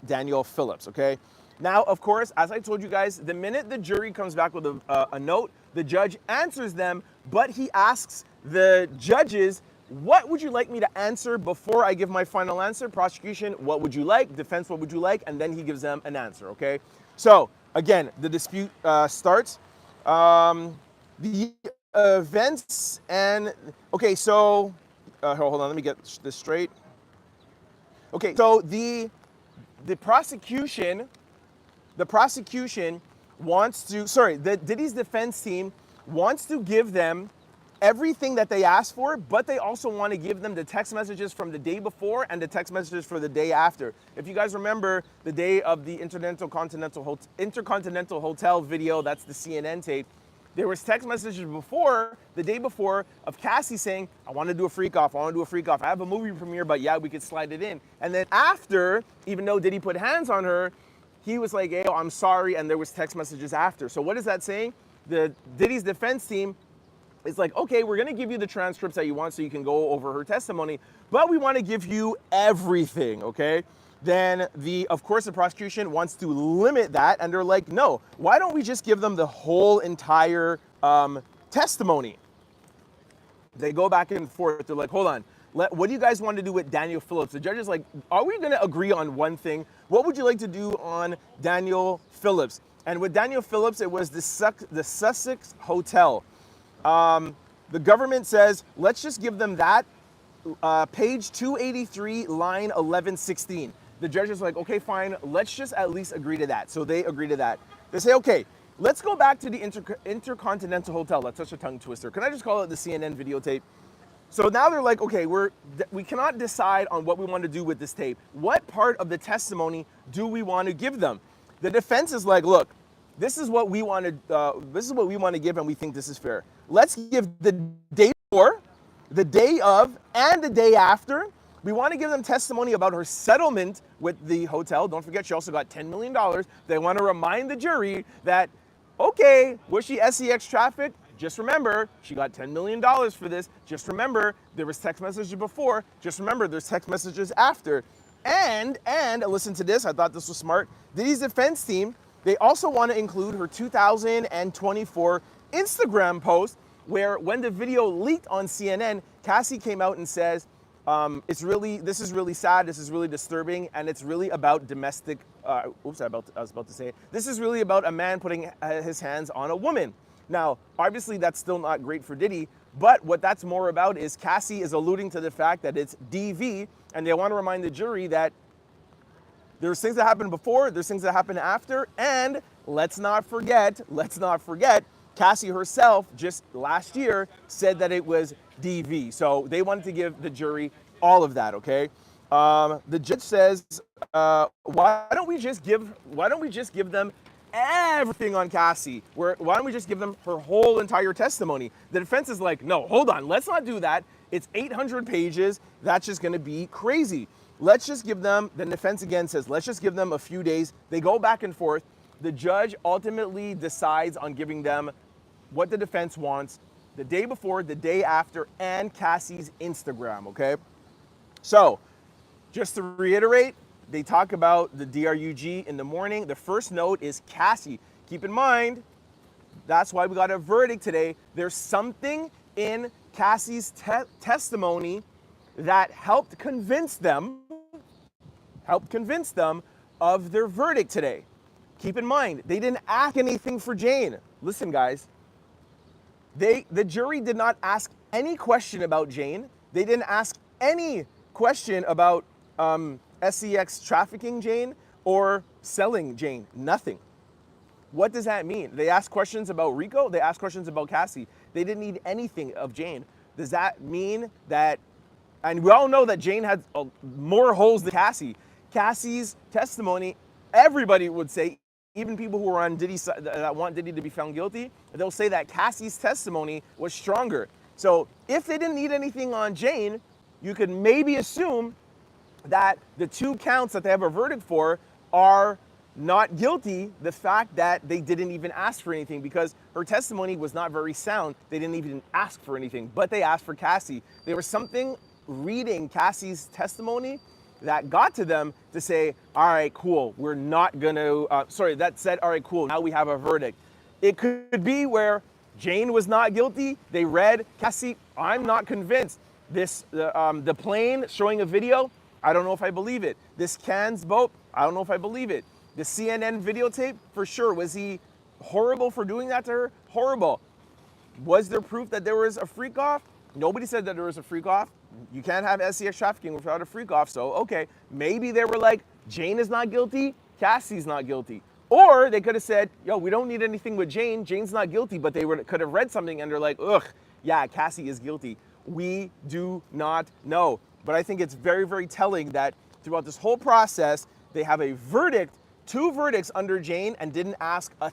Daniel Phillips, okay? Now, of course, as I told you guys, the minute the jury comes back with a note, the judge answers them, but he asks the judges, what would you like me to answer before I give my final answer? Prosecution, what would you like? Defense, what would you like? And then he gives them an answer, okay? So, again, the dispute starts. The events and, okay, so, hold on, let me get this straight. Okay, so the prosecution wants to, Diddy's defense team wants to give them everything that they asked for, but they also want to give them the text messages from the day before and the text messages for the day after. If you guys remember the day of the Intercontinental Hotel video, that's the CNN tape, there was text messages before, the day before, of Cassie saying, I want to do a freak off, I have a movie premiere, but yeah, we could slide it in. And then after, even though Diddy put hands on her, he was like, hey, I'm sorry, and there was text messages after. So what is that saying? The Diddy's defense team is like, okay, we're gonna give you the transcripts that you want so you can go over her testimony, but we wanna give you everything, okay? Then of course the prosecution wants to limit that, and they're like, no, why don't we just give them the whole entire testimony? They go back and forth, they're like, hold on, what do you guys want to do with Daniel Phillips? The judge is like, are we gonna agree on one thing? What would you like to do on Daniel Phillips? And with Daniel Phillips, it was the Sussex Hotel. The government says, let's just give them that, page 283, line 1116. The judge is like, okay, fine, let's just at least agree to that. So they agree to that. They say, okay, let's go back to the Intercontinental Hotel. That's such a tongue twister. Can I just call it the CNN videotape? So now they're like, okay, we cannot decide on what we want to do with this tape. What part of the testimony do we want to give them? The defense is like, look, this is what we want to give, and we think this is fair. Let's give the day before, the day of, and the day after. We want to give them testimony about her settlement with the hotel. Don't forget, she also got $10 million. They want to remind the jury that, okay, was she SCX traffic? Just remember, she got $10 million for this. Just remember, there was text messages before. Just remember, there's text messages after. And listen to this, I thought this was smart. Diddy's defense team, they also want to include her 2024 Instagram post, where when the video leaked on CNN, Cassie came out and says, this is really sad, this is really disturbing, and it's really about domestic, I was about to say it. This is really about a man putting his hands on a woman. Now, obviously that's still not great for Diddy, but what that's more about is Cassie is alluding to the fact that it's DV, and they want to remind the jury that there's things that happened before, there's things that happened after, and let's not forget, Cassie herself just last year said that it was DV. So they wanted to give the jury all of that, okay? The judge says, why don't we just give them everything on Cassie? Why don't we just give them her whole entire testimony? The defense is like, no, hold on, let's not do that. It's 800 pages. That's just gonna be crazy. Let's just give them, the defense again says, let's just give them a few days. They go back and forth. The judge ultimately decides on giving them what the defense wants, the day before, the day after, and Cassie's Instagram, okay? So, just to reiterate, They talk about the DRUG in the morning. The first note is Cassie. Keep in mind, that's why we got a verdict today. There's something in Cassie's testimony that helped convince them of their verdict today. Keep in mind, they didn't ask anything for Jane. Listen, guys, the jury did not ask any question about Jane. They didn't ask any question about SEX trafficking Jane or selling Jane. Nothing. What does that mean? They asked questions about RICO. They asked questions about Cassie. They didn't need anything of Jane. Does that mean that, and we all know that Jane had more holes than Cassie. Cassie's testimony, everybody would say, even people who are on Diddy's side that want Diddy to be found guilty, they'll say that Cassie's testimony was stronger. So if they didn't need anything on Jane, you could maybe assume that the 2 counts that they have a verdict for are not guilty. The fact that they didn't even ask for anything, because her testimony was not very sound. They didn't even ask for anything, but they asked for Cassie. There was something reading Cassie's testimony that got to them to say, all right, cool, we're not gonna, that said, all right, cool, now we have a verdict. It could be where Jane was not guilty. They read Cassie, I'm not convinced. The plane showing a video, I don't know if I believe it. This Cannes boat, I don't know if I believe it. The CNN videotape, for sure. Was he horrible for doing that to her? Horrible. Was there proof that there was a freak off? Nobody said that there was a freak off. You can't have SEX trafficking without a freak off. So, okay, maybe they were like, Jane is not guilty, Cassie's not guilty. Or they could have said, yo, we don't need anything with Jane. Jane's not guilty, but they could have read something and they're like, ugh, yeah, Cassie is guilty. We do not know. But I think it's very, very telling that throughout this whole process, they have a verdict, 2 verdicts under Jane, and didn't ask a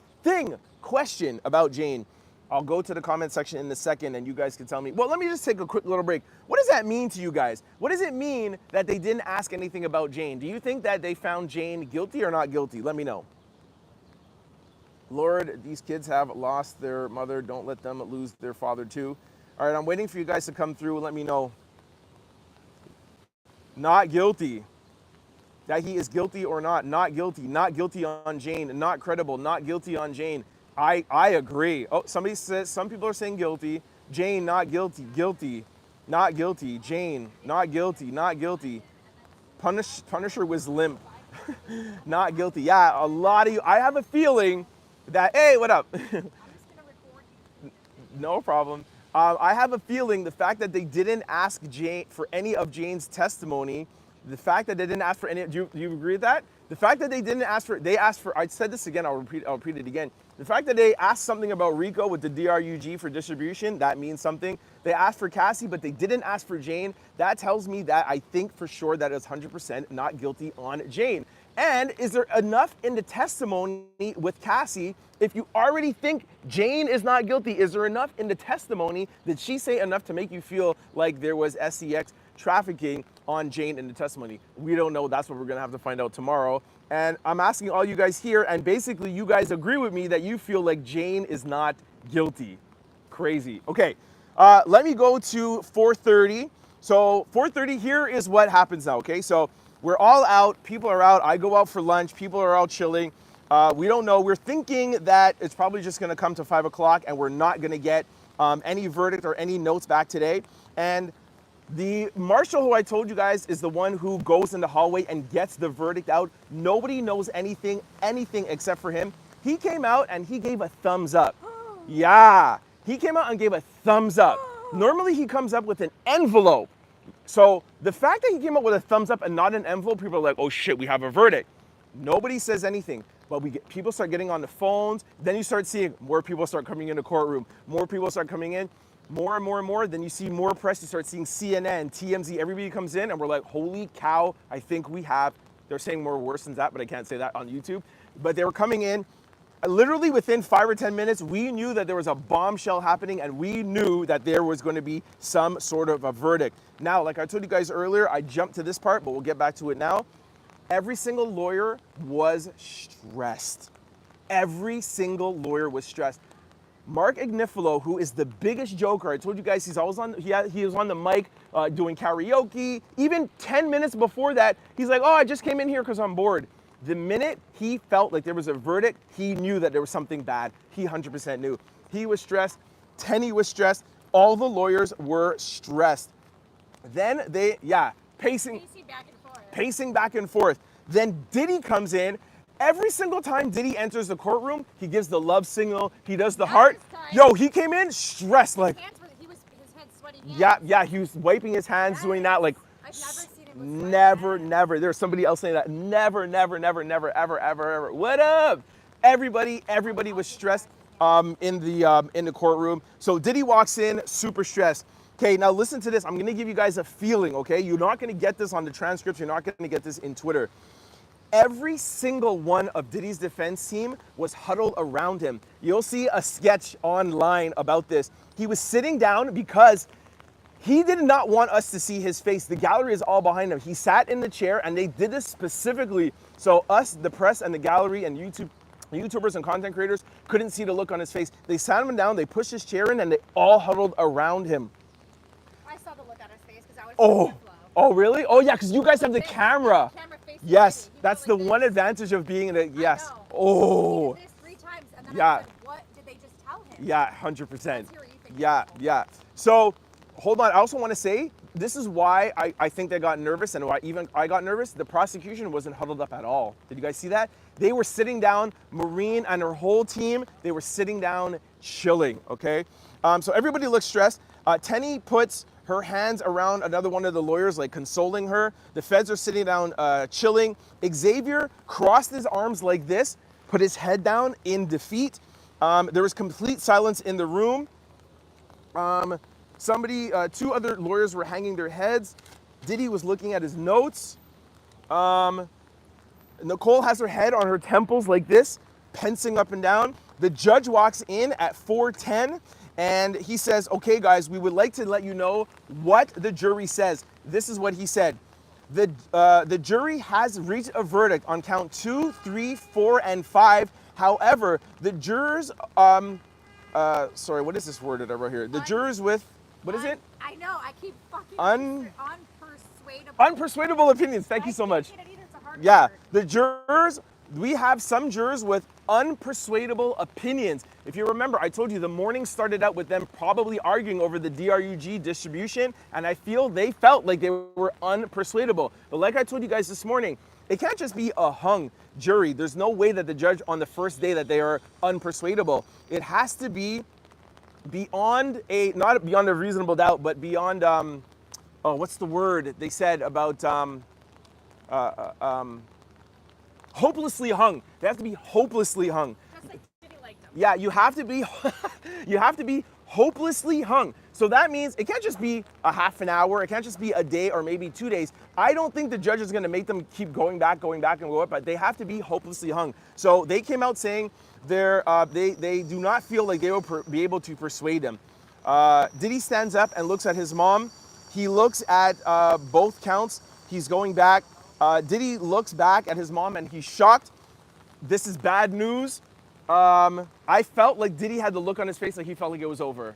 question about Jane. I'll go to the comment section in a second and you guys can tell me. Well, let me just take a quick little break. What does that mean to you guys? What does it mean that they didn't ask anything about Jane? Do you think that they found Jane guilty or not guilty? Let me know. Lord, these kids have lost their mother. Don't let them lose their father too. All right, I'm waiting for you guys to come through and let me know. Not guilty. That he is guilty or not. Not guilty. Not guilty on Jane. Not credible. Not guilty on Jane. I agree. Oh, somebody says, some people are saying guilty. Jane, not guilty. Guilty. Not guilty. Jane, not guilty. Not guilty. Punisher was limp. Not guilty. Yeah, a lot of you. I have a feeling that, hey, what up? No problem. I have a feeling the fact that they didn't ask Jane for any of Jane's testimony, the fact that they didn't ask for any, do you agree with that? The fact that they didn't ask for, they asked for, I said this again, I'll repeat it again. The fact that they asked something about RICO with the DRUG for distribution, that means something. They asked for Cassie, but they didn't ask for Jane. That tells me that I think for sure that it's 100% not guilty on Jane. And is there enough in the testimony with Cassie? If you already think Jane is not guilty, is there enough in the testimony? Did she say enough to make you feel like there was SEX trafficking on Jane in the testimony? We don't know. That's what we're gonna have to find out tomorrow. And I'm asking all you guys here, and basically you guys agree with me that you feel like Jane is not guilty. Crazy. Okay, let me go to 4:30. So 4:30, here is what happens now, okay? So we're all out, people are out, I go out for lunch, people are out chilling. We don't know, we're thinking that it's probably just gonna come to 5 o'clock and we're not gonna get any verdict or any notes back today. And the marshal who I told you guys is the one who goes in the hallway and gets the verdict out. Nobody knows anything except for him. He came out and he gave a thumbs up. Yeah, he came out and gave a thumbs up. Normally he comes up with an envelope. So the fact that he came up with a thumbs up and not an envelope, people are like, oh shit, we have a verdict. Nobody says anything, but people start getting on the phones. Then you start seeing more people start coming in the courtroom. More people start coming in. More and more and more, then you see more press, you start seeing CNN, TMZ, everybody comes in and we're like, holy cow, I think we have, they're saying more worse than that, but I can't say that on YouTube. But they were coming in, literally within 5 or 10 minutes, we knew that there was a bombshell happening and we knew that there was going to be some sort of a verdict. Now, like I told you guys earlier, I jumped to this part, but we'll get back to it now. Every single lawyer was stressed. Every single lawyer was stressed. Mark Ignifilo, who is the biggest joker. I told you guys he's always on. He was on the mic doing karaoke. Even 10 minutes before that, he's like, "Oh, I just came in here because I'm bored." The minute he felt like there was a verdict, he knew that there was something bad. He 100% knew. He was stressed. Tenny was stressed. All the lawyers were stressed. Then pacing
back and forth.
Pacing back and forth. Then Diddy comes in. Every single time Diddy enters the courtroom, he gives the love signal. He does the heart. Yo, he came in stressed, like.
His head sweaty.
Yeah, he was wiping his hands, doing that, like.
I've never seen him.
Never. There's somebody else saying that. Never, ever. What up? Everybody was stressed in the courtroom. So Diddy walks in, super stressed. Okay, now listen to this. I'm gonna give you guys a feeling. Okay, you're not gonna get this on the transcripts. You're not gonna get this in Twitter. Every single one of Diddy's defense team was huddled around him. You'll see a sketch online about this. He was sitting down because he did not want us to see his face. The gallery is all behind him. He sat in the chair, and they did this specifically so us, the press and the gallery and YouTubers and content creators couldn't see the look on his face. They sat him down, they pushed his chair in, and they all huddled around him.
I saw the look on his face because I was
Oh, really? Oh, yeah, because you guys have the camera. Yes, that's the
like
one
this.
advantage of being in a, yes.
I know.
Oh.
He did this 3 times, and then
Yeah.
I said, what did they just tell him?
Yeah, 100%.
Let's hear what you think.
Yeah. So, hold on. I also want to say, this is why I think they got nervous and why even I got nervous. The prosecution wasn't huddled up at all. Did you guys see that? They were sitting down, Maureen and her whole team, they were sitting down chilling, okay? So everybody looks stressed. Tenny puts her hands around another one of the lawyers, like consoling her. The feds are sitting down chilling. Xavier crossed his arms like this, put his head down in defeat. There was complete silence in the room. Two other lawyers were hanging their heads. Diddy was looking at his notes. Nicole has her head on her temples like this, pensing up and down. The judge walks in at 4:10 and he says, "Okay, guys, we would like to let you know what the jury says." This is what he said. The jury has reached a verdict on count 2, 3, 4, and 5. However, the jurors, sorry, what is this word that I wrote here? The jurors with, what is it?
I know, I keep fucking
Unpersuadable opinions. Thank you so much. Yeah, the jurors, we have some jurors with unpersuadable opinions. If you remember, I told you the morning started out with them probably arguing over the DRUG distribution, and I feel they felt like they were unpersuadable. But like I told you guys this morning, it can't just be a hung jury. There's no way that the judge on the first day that they are unpersuadable. It has to be beyond not beyond a reasonable doubt, but beyond, what's the word they said about, hopelessly hung. They have to be hopelessly hung.
Just like Diddy liked him.
Yeah, you have to be hopelessly hung. So that means it can't just be a half an hour. It can't just be a day or maybe 2 days. I don't think the judge is going to make them keep going back and go up, but they have to be hopelessly hung. So they came out saying they do not feel like they will be able to persuade him. Diddy stands up and looks at his mom. He looks at both counts. He's going back. Diddy looks back at his mom and he's shocked. This is bad news. I felt like Diddy had the look on his face like he felt like it was over.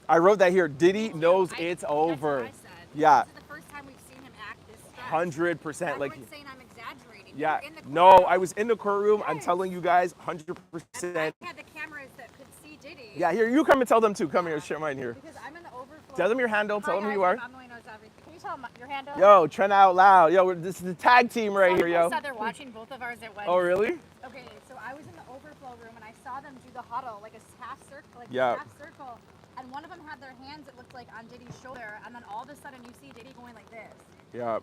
I wrote that here. Diddy knows it's over.
That's what I said.
Yeah.
This is the first time we've seen him act this stressed.
100%.
I'm
like,
not saying I'm exaggerating.
yeah.
You were in the
No,
courtroom.
I was in the courtroom. I'm
Yes.
telling you guys, 100%.
And I had the cameras that could see Diddy.
Yeah, here, you come and tell them too. Come here, share mine here.
Because I'm in the overflow.
Tell them your handle. Tell
Hi,
them who
guys,
you are.
I'm Emily knows everything. Can you tell them your handle?
Yo, Trent Out Loud. Yo, this is the tag team right
Some
here,
people
yo.
said they're watching both of ours at once.
Oh, really?
Okay, so I was in the overflow room and I saw them do the huddle, like a half circle,
Yeah.
and one of them had their hands, it looked like, on Diddy's shoulder, and then all of a sudden you see Diddy going like this.
Yeah.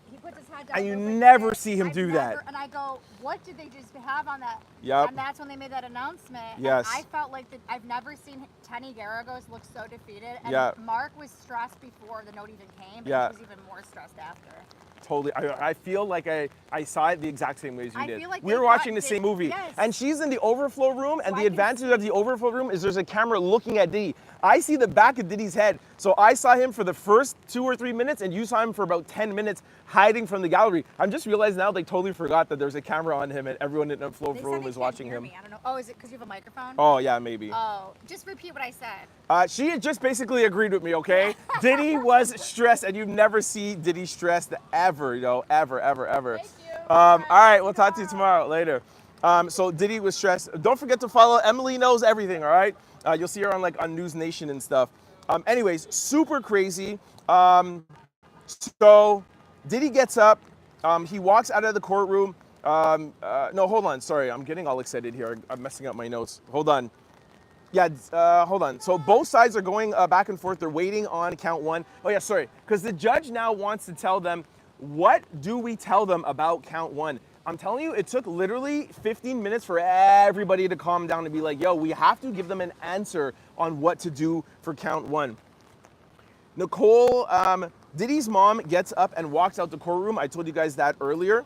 He puts his head down.
And you
goes like
never
this.
see him
I've
do
never-
that.
And I go, what did they just have on that?
Yep.
And that's when they made that announcement.
Yes.
And I felt like I've never seen Tenny Garagos look so defeated. And
Yeah.
Mark was stressed before the note even came, but
Yeah.
he was even more stressed after.
totally. I feel like I saw it the exact same way as you
I
did.
feel like
We
they
were watching the
thought
same movie,
yes.
and she's in the overflow room, and
So I
the
can
advantage of the overflow room is there's a camera looking at Diddy. I see the back of Diddy's head, so I saw him for the first 2 or 3 minutes, and you saw him for about 10 minutes hiding from the gallery. I'm just realized now they totally forgot that there's a camera on him, and everyone in the overflow
They said
room
they
is
can't
watching
hear
him.
me. I don't know. Oh, is it because you have a microphone?
Oh yeah, maybe.
Oh, just repeat what I said.
She had just basically agreed with me, okay? Diddy was stressed, and you never see Diddy stressed ever, ever.
Thank you.
All right, we'll talk to you tomorrow, later. So Diddy was stressed. Don't forget to follow Emily Knows Everything, all right? You'll see her on News Nation and stuff. Anyways, super crazy. So Diddy gets up. He walks out of the courtroom. No, hold on. Sorry, I'm getting all excited here. I'm messing up my notes. Hold on. Yeah, hold on. So both sides are going back and forth. They're waiting on count one. Oh yeah, sorry. Because the judge now wants to tell them, what do we tell them about count one? I'm telling you, it took literally 15 minutes for everybody to calm down and be like, yo, we have to give them an answer on what to do for count one. Nicole, Diddy's mom gets up and walks out the courtroom. I told you guys that earlier.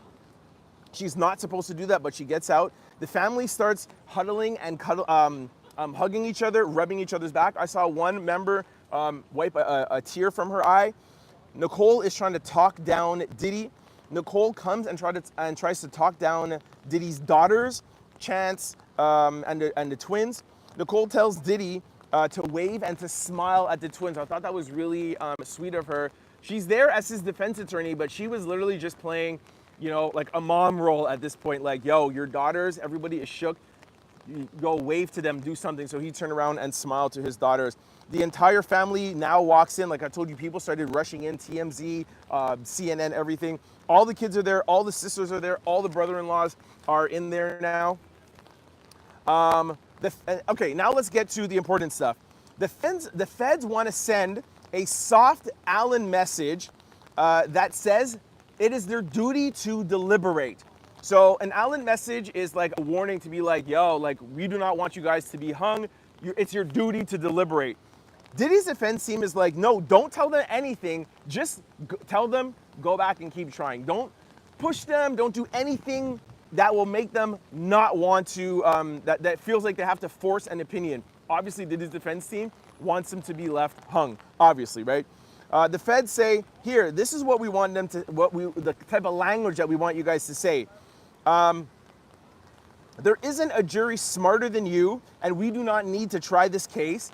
She's not supposed to do that, but she gets out. The family starts huddling and hugging each other, rubbing each other's back. I saw one member wipe a tear from her eye. Nicole is trying to talk down Diddy. Nicole comes and tries to talk down Diddy's daughters, Chance and the twins. Nicole tells Diddy to wave and to smile at the twins. I thought that was really sweet of her. She's there as his defense attorney, but she was literally just playing, like a mom role at this point. Like, yo, your daughters, everybody is shook. You go wave to them, do something. So he turned around and smiled to his daughters. The entire family now walks in. Like I told you, people started rushing in, TMZ, CNN, everything. All the kids are there. All the sisters are there. All the brother-in-laws are in there now. Okay, now let's get to the important stuff. The feds want to send a soft Allen message that says it is their duty to deliberate. So an Allen message is like a warning to be like, yo, like we do not want you guys to be hung. It's your duty to deliberate. Diddy's defense team is like, no, don't tell them anything. Just tell them, go back and keep trying. Don't push them. Don't do anything that will make them not want to, that feels like they have to force an opinion. Obviously, Diddy's defense team wants them to be left hung, obviously, right? The feds say, here, this is what we want them to, the type of language that we want you guys to say. There isn't a jury smarter than you, and we do not need to try this case.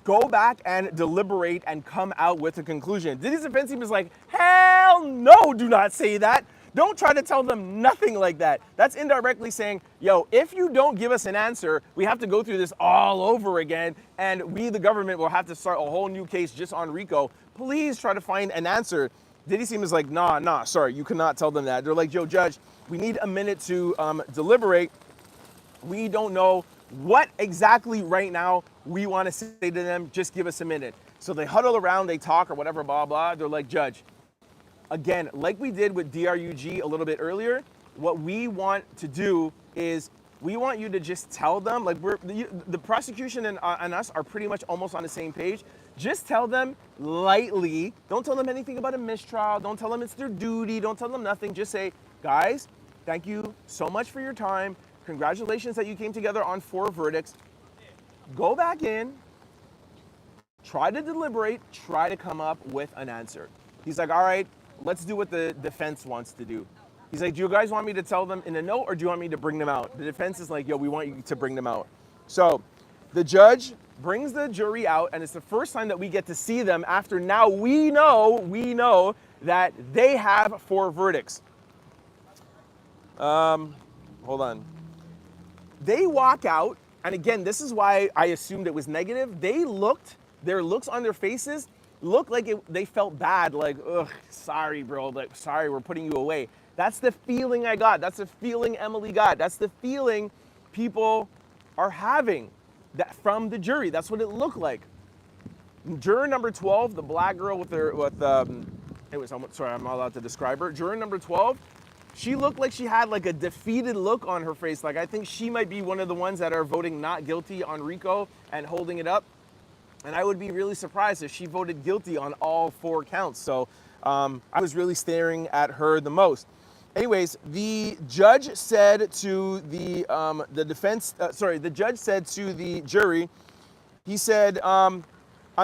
Go back and deliberate and come out with a conclusion. Diddy's defense team is like, hell no, do not say that. Don't try to tell them nothing like that. That's indirectly saying, yo, if you don't give us an answer, we have to go through this all over again, and we, the government, will have to start a whole new case just on RICO. Please try to find an answer. Diddy's team is like, nah, sorry, you cannot tell them that. They're like, yo, judge, we need a minute to deliberate. We don't know what exactly right now we want to say to them. Just give us a minute. So they huddle around, they talk or whatever, blah, blah. They're like, judge, again, like we did with DRUG a little bit earlier, what we want to do is we want you to just tell them, like the prosecution and us are pretty much almost on the same page. Just tell them lightly. Don't tell them anything about a mistrial. Don't tell them it's their duty. Don't tell them nothing. Just say, guys, thank you so much for your time. Congratulations that you came together on 4 verdicts. Go back in, try to deliberate, try to come up with an answer. He's like, all right, let's do what the defense wants to do. He's like, do you guys want me to tell them in a note or do you want me to bring them out? The defense is like, yo, we want you to bring them out. So the judge brings the jury out, and it's the first time that we get to see them after now we know that they have 4 verdicts. Hold on. They walk out, and again, this is why I assumed it was negative. Their looks on their faces looked like they felt bad, like, ugh, sorry, bro, like, sorry, we're putting you away. That's the feeling I got. That's the feeling Emily got. That's the feeling people are having that from the jury. That's what it looked like. Juror number 12, the black girl anyways, sorry, I'm not allowed to describe her. Juror number 12, she looked like she had like a defeated look on her face. Like, I think she might be one of the ones that are voting not guilty on RICO and holding it up. And I would be really surprised if she voted guilty on all 4 counts. So I was really staring at her the most. Anyways, the judge said to the judge said to the jury, he said, I'm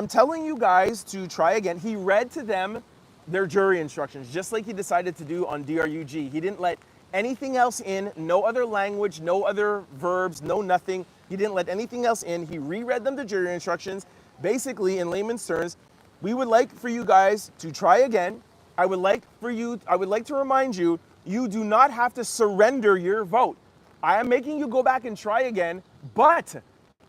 telling you guys to try again. He read to them their jury instructions, just like he decided to do on DRUG. He didn't let anything else in, no other language, no other verbs, no nothing. He didn't let anything else in. He reread them the jury instructions. Basically, in layman's terms, we would like for you guys to try again. I would like to remind you, you do not have to surrender your vote. I am making you go back and try again, but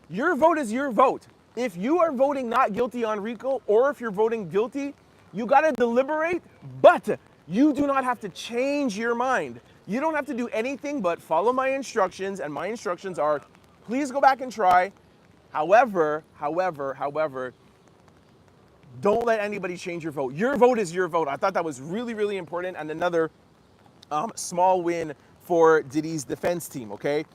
your vote is your vote. If you are voting not guilty on RICO, or if you're voting guilty, you gotta deliberate, but you do not have to change your mind. You don't have to do anything but follow my instructions, and my instructions are, please go back and try. However, don't let anybody change your vote. Your vote is your vote. I thought that was really, really important, and another small win for Diddy's defense team, okay?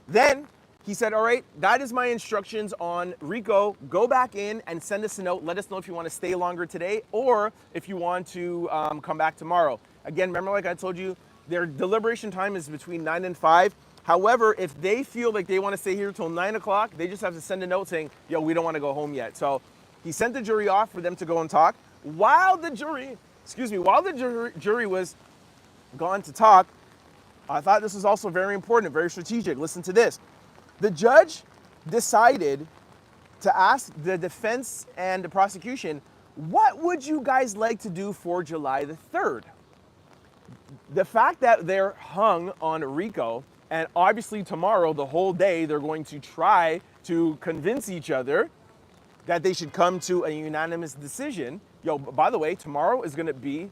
Then he said, all right, that is my instructions on RICO. Go back in and send us a note. Let us know if you want to stay longer today or if you want to come back tomorrow. Again, remember, like I told you, their deliberation time is between 9 and 5. However, if they feel like they want to stay here till 9 o'clock, they just have to send a note saying, yo, we don't want to go home yet. So he sent the jury off for them to go and talk. While the jury was gone to talk, I thought this was also very important, very strategic. Listen to this. The judge decided to ask the defense and the prosecution, what would you guys like to do for July the 3rd? The fact that they're hung on RICO, and obviously tomorrow, the whole day, they're going to try to convince each other that they should come to a unanimous decision. Yo, by the way, tomorrow is gonna be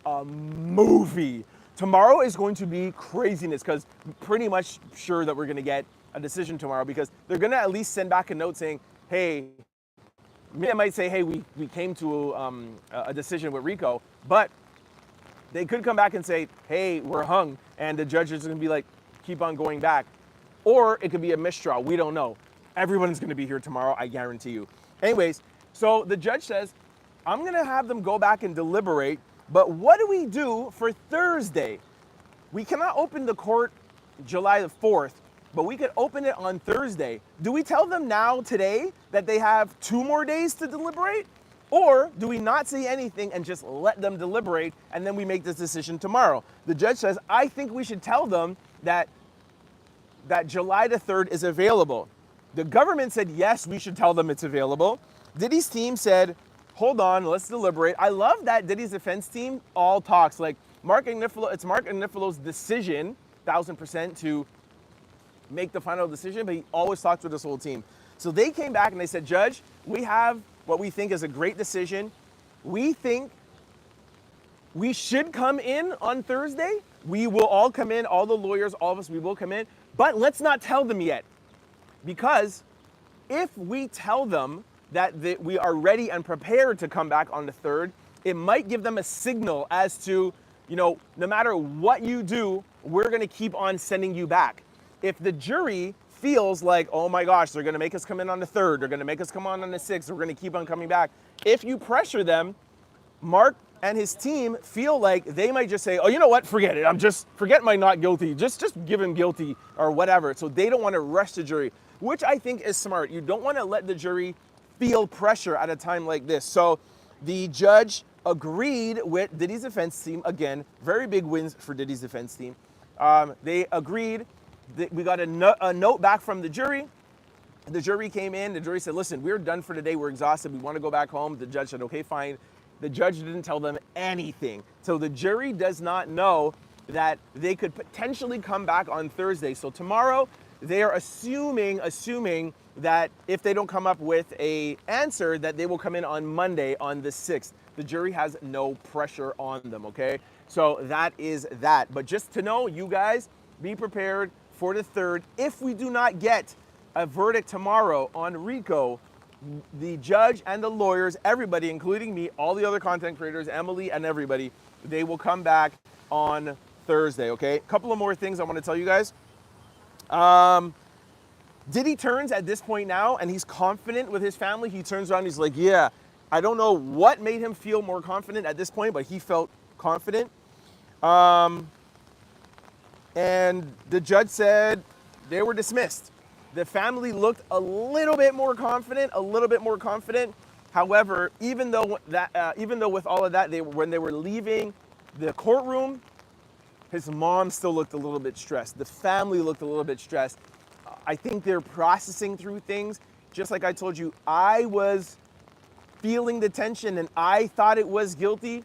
a movie. Tomorrow is going to be craziness, because pretty much sure that we're gonna get a decision tomorrow, because they're gonna at least send back a note saying, hey, they might say, hey, we came to a decision with RICO, but they could come back and say, hey, we're hung, and the judge is gonna be like, keep on going back. Or it could be a mistrial, we don't know. Everyone's gonna be here tomorrow, I guarantee you. Anyways, so the judge says, I'm gonna have them go back and deliberate, but what do we do for Thursday? We cannot open the court July the 4th, but we could open it on Thursday. Do we tell them now, today, that they have 2 more days to deliberate? Or do we not say anything and just let them deliberate, and then we make this decision tomorrow? The judge says, I think we should tell them that July the 3rd is available. The government said, yes, we should tell them it's available. Diddy's team said, hold on, let's deliberate. I love that Diddy's defense team all talks. Like, it's Mark Agnifalo's decision, 1000%, to make the final decision, but he always talks with his whole team. So they came back and they said, Judge, we have what we think is a great decision. We think we should come in on Thursday. We will all come in, all the lawyers, all of us, we will come in, but let's not tell them yet. Because if we tell them that we are ready and prepared to come back on the 3rd, it might give them a signal as to, you know, no matter what you do, we're gonna keep on sending you back. If the jury feels like, oh my gosh, they're gonna make us come in on the 3rd, they're gonna make us come on the 6th, we're gonna keep on coming back. If you pressure them, Mark and his team feel like they might just say, oh, you know what, forget it, forget my not guilty, just give him guilty or whatever. So they don't wanna rush the jury, which I think is smart. You don't wanna let the jury feel pressure at a time like this. So the judge agreed with Diddy's defense team. Again, very big wins for Diddy's defense team. They agreed. We got a note back from the jury. The jury came in. The jury said, listen, we're done for today. We're exhausted. We want to go back home. The judge said, okay, fine. The judge didn't tell them anything. So the jury does not know that they could potentially come back on Thursday. So tomorrow, they are assuming that if they don't come up with an answer, that they will come in on Monday on the 6th. The jury has no pressure on them, okay? So that is that. But just to know, you guys, be prepared for the 3rd. If we do not get a verdict tomorrow on RICO, the judge and the lawyers, everybody, including me, all the other content creators, Emily and everybody, they will come back on Thursday, okay? A couple of more things I want to tell you guys. Diddy turns at this point now, and he's confident with his family. He turns around, he's like, yeah, I don't know what made him feel more confident at this point, but he felt confident. And the judge said they were dismissed. The family looked a little bit more confident, However, even though with all of that, when they were leaving the courtroom, his mom still looked a little bit stressed. The family looked a little bit stressed. I think they're processing through things. Just like I told you, I was feeling the tension and I thought it was guilty.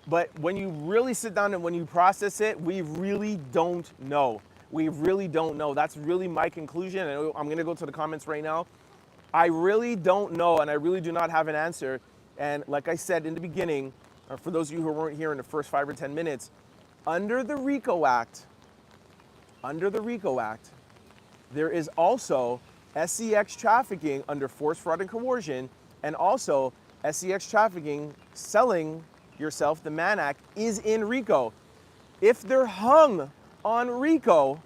But when you really sit down and when you process it, we really don't know. We really don't know. That's really my conclusion. And I'm going to go to the comments right now. I really don't know, and I really do not have an answer. And like I said in the beginning, for those of you who weren't here in the first 5 or 10 minutes, under the RICO Act, there is also SEX trafficking under force, fraud, and coercion, and also SEX trafficking, selling yourself, the Mann Act, is in RICO. If they're hung on RICO,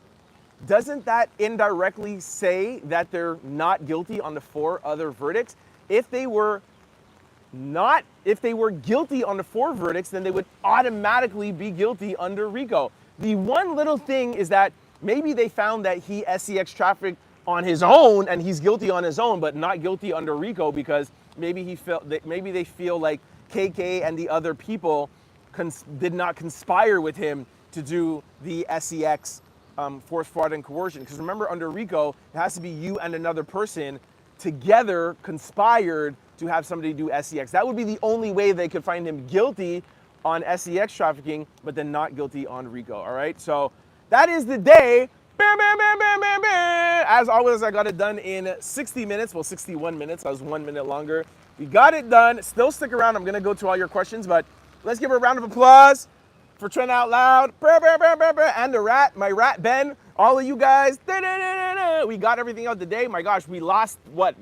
doesn't that indirectly say that they're not guilty on the 4 other verdicts? If they were guilty on the 4 verdicts, then they would automatically be guilty under RICO. The one little thing is that maybe they found that he SEX trafficked on his own and he's guilty on his own, but not guilty under RICO because maybe they feel like KK and the other people did not conspire with him to do the SEX force, fraud, and coercion. Because remember, under RICO, it has to be you and another person together conspired to have somebody do SEX. That would be the only way they could find him guilty on SEX trafficking, but then not guilty on RICO, all right? So that is the day. Bam, bam, bam, bam, bam, bam. As always, I got it done in 60 minutes. Well, 61 minutes. I was 1 minute longer. We got it done. Still stick around. I'm going to go to all your questions, but let's give a round of applause for Trent Out Loud, and the rat, my rat Ben, all of you guys. We got everything out today. My gosh, we lost what?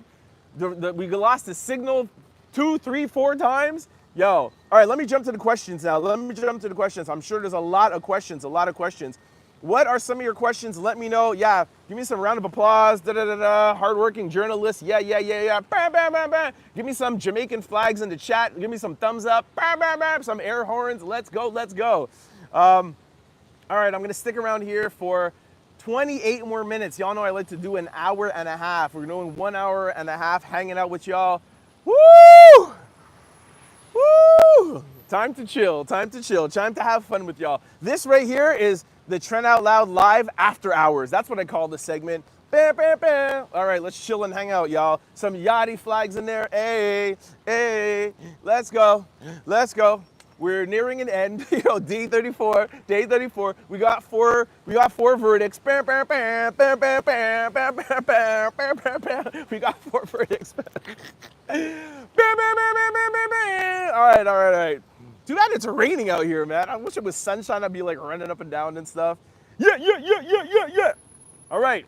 We lost the signal 2, 3, 4 times. Yo, all right, let me jump to the questions now. I'm sure there's a lot of questions. What are some of your questions? Let me know. Yeah, give me some round of applause. Hardworking journalists. Yeah. Bam, bam, bam, bam. Give me some Jamaican flags in the chat. Give me some thumbs up. Bam, bam, bam. Some air horns. Let's go. All right, I'm gonna stick around here for 28 more minutes. Y'all know I like to do an hour and a half. We're doing 1 hour and a half hanging out with y'all. Woo! Time to chill. Time to have fun with y'all. This right here is the Trent Out Loud live after hours. That's what I call this segment. Bam, bam, bam. All right, let's chill and hang out, y'all. Some yachty flags in there. Hey, let's go. We're nearing an end. Day 34. We got four verdicts. Bam, bam, bam, bam, bam, bam, bam, bam, bam, bam, bam, bam. We got 4 verdicts. Bam, bam, bam, bam, bam, bam, bam. All right. Too bad it's raining out here, man. I wish it was sunshine. I'd be like running up and down and stuff. Yeah. All right.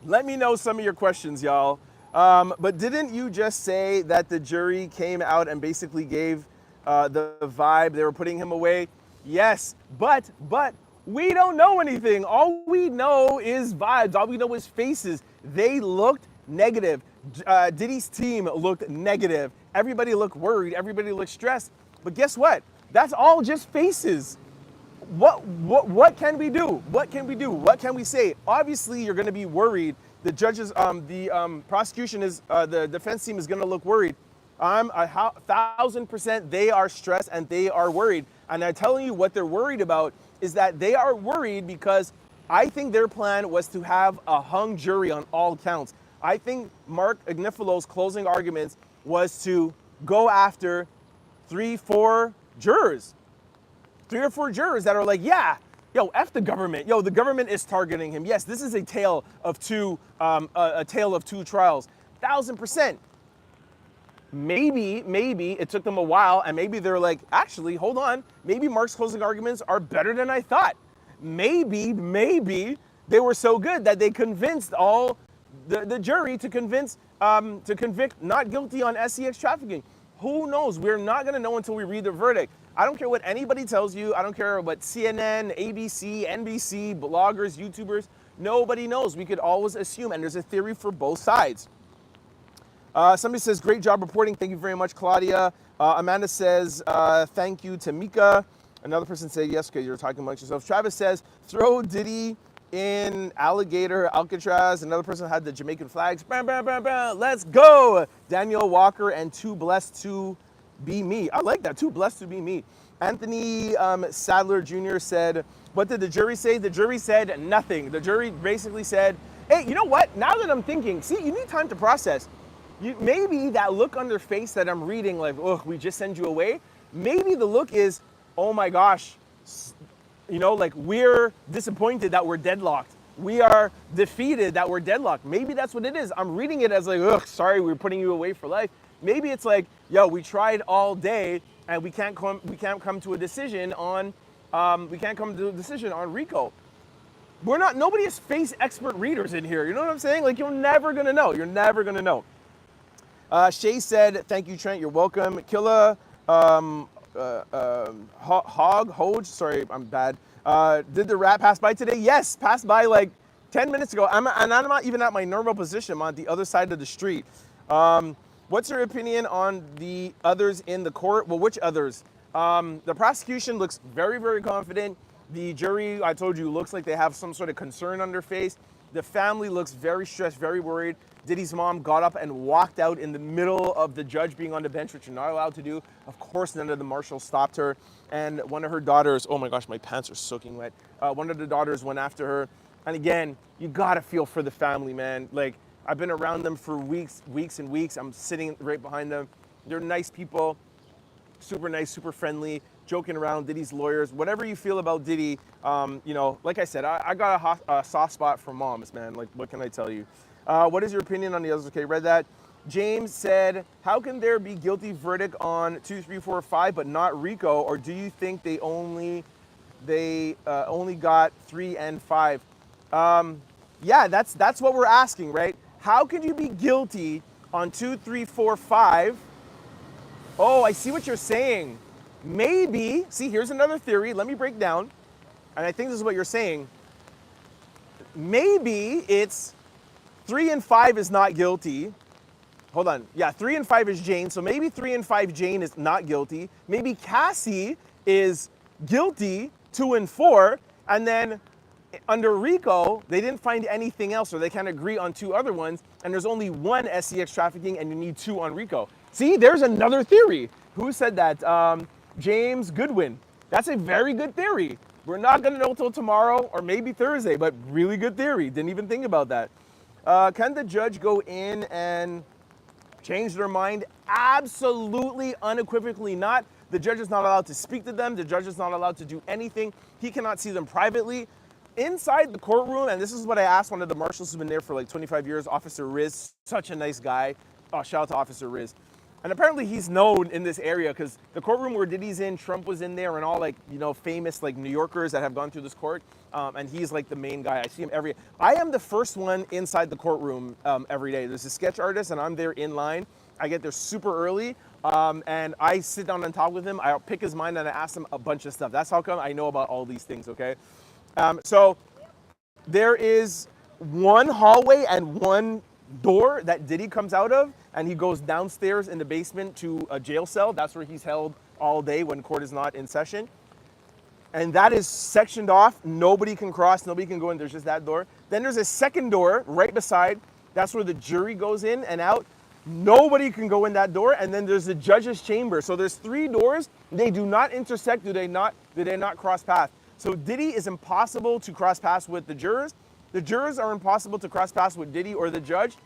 Let me know some of your questions, y'all. But didn't you just say that the jury came out and basically gave the vibe they were putting him away? Yes, but we don't know anything. All we know is vibes. All we know is faces. They looked negative. Diddy's team looked negative. Everybody looked worried. Everybody looked stressed. But guess what? That's all just faces. What can we do? What can we say? Obviously, you're going to be worried. The judges, the prosecution is, the defense team is going to look worried. I'm 1,000%. They are stressed and they are worried. And I'm telling you what they're worried about is that they are worried because I think their plan was to have a hung jury on all counts. I think Mark Agnifalo's closing arguments was to go after 3 or 4 jurors that are like, yeah, yo, F the government. Yo, the government is targeting him. Yes, this is a tale of two trials. 1,000%. Maybe it took them a while, and maybe they're like, actually, hold on. Maybe Mark's closing arguments are better than I thought. Maybe they were so good that they convinced all the jury to convict not guilty on SEX trafficking. Who knows? We're not going to know until we read the verdict. I don't care what anybody tells you. I don't care what CNN, ABC, NBC, bloggers, YouTubers. Nobody knows. We could always assume, and there's a theory for both sides. Somebody says, great job reporting. Thank you very much, Claudia. Amanda says, thank you to Mika. Another person said, yes, because you're talking amongst yourselves. Travis says, throw Diddy in alligator Alcatraz. Another person had the Jamaican flags. Bam, bam, bam, bam. Let's go. Daniel Walker and too blessed to be me. I like that, too blessed to be me. Anthony Sadler Jr. said, what did the jury say? The jury said nothing. The jury basically said, hey, you know what? Now that I'm thinking, see, you need time to process. Maybe that look on their face that I'm reading, like, oh, we just send you away. Maybe the look is, oh my gosh, you know, like we're disappointed that we're deadlocked. We are defeated that we're deadlocked. Maybe that's what it is. I'm reading it as like, ugh, sorry, we're putting you away for life. Maybe it's like, yo, we tried all day and we can't come to a decision on RICO. Nobody is face expert readers in here. You know what I'm saying? Like, you're never gonna know. You're never gonna know. Shay said, thank you, Trent, you're welcome. Killa, Hoj, sorry, I'm bad. Did the rat pass by today? Yes, passed by like 10 minutes ago. I'm not even at my normal position. I'm on the other side of the street. What's your opinion on the others in the court? Well, which others? The prosecution looks very, very confident. The jury, I told you, looks like they have some sort of concern on their face. The family looks very stressed, very worried. Diddy's mom got up and walked out in the middle of the judge being on the bench, which you're not allowed to do. Of course, none of the marshals stopped her. And one of her daughters, oh my gosh, my pants are soaking wet. One of the daughters went after her. And again, you gotta feel for the family, man. Like, I've been around them for weeks and weeks. I'm sitting right behind them. They're nice people, super nice, super friendly, joking around. Diddy's lawyers, whatever you feel about Diddy, you know, like I said, I got a soft spot for moms, man. Like, what can I tell you? What is your opinion on the others? Okay, read that. James said, how can there be guilty verdict on 2, 3, 4, 5, but not RICO? Or do you think they only got 3 and 5? Yeah, that's what we're asking, right? How can you be guilty on 2, 3, 4, 5? Oh, I see what you're saying. Maybe, see, here's another theory. Let me break down. And I think this is what you're saying. Maybe it's 3 and 5 is not guilty. Hold on. Yeah, 3 and 5 is Jane. So maybe 3 and 5 Jane is not guilty. Maybe Cassie is guilty, 2 and 4. And then under RICO, they didn't find anything else, or they can't agree on 2 other ones. And there's only 1 SCX trafficking, and you need 2 on RICO. See, there's another theory. Who said that? James Goodwin. That's a very good theory. We're not going to know till tomorrow or maybe Thursday, but really good theory. Didn't even think about that. Can the judge go in and change their mind? Absolutely, unequivocally not. The judge is not allowed to speak to them. The judge is not allowed to do anything. He cannot see them privately. Inside the courtroom, and this is what I asked one of the marshals who's been there for like 25 years, Officer Riz, such a nice guy. Oh, shout out to Officer Riz. And apparently he's known in this area because the courtroom where Diddy's in, Trump was in there, and all, like, you know, famous like New Yorkers that have gone through this court. And he's like the main guy. I see him I am the first one inside the courtroom every day. There's a sketch artist and I'm there in line. I get there super early and I sit down and talk with him. I pick his mind and I ask him a bunch of stuff. That's how come I know about all these things, okay? So there is one hallway and one door that Diddy comes out of, and he goes downstairs in the basement to a jail cell. That's where he's held all day when court is not in session. And that is sectioned off. Nobody can cross, nobody can go in. There's just that door. Then there's a second door right beside. That's where the jury goes in and out. Nobody can go in that door. And then there's the judge's chamber. So there's 3 doors. They do not intersect. Do they not cross paths? So Diddy is impossible to cross paths with the jurors. The jurors are impossible to cross paths with Diddy or the judge.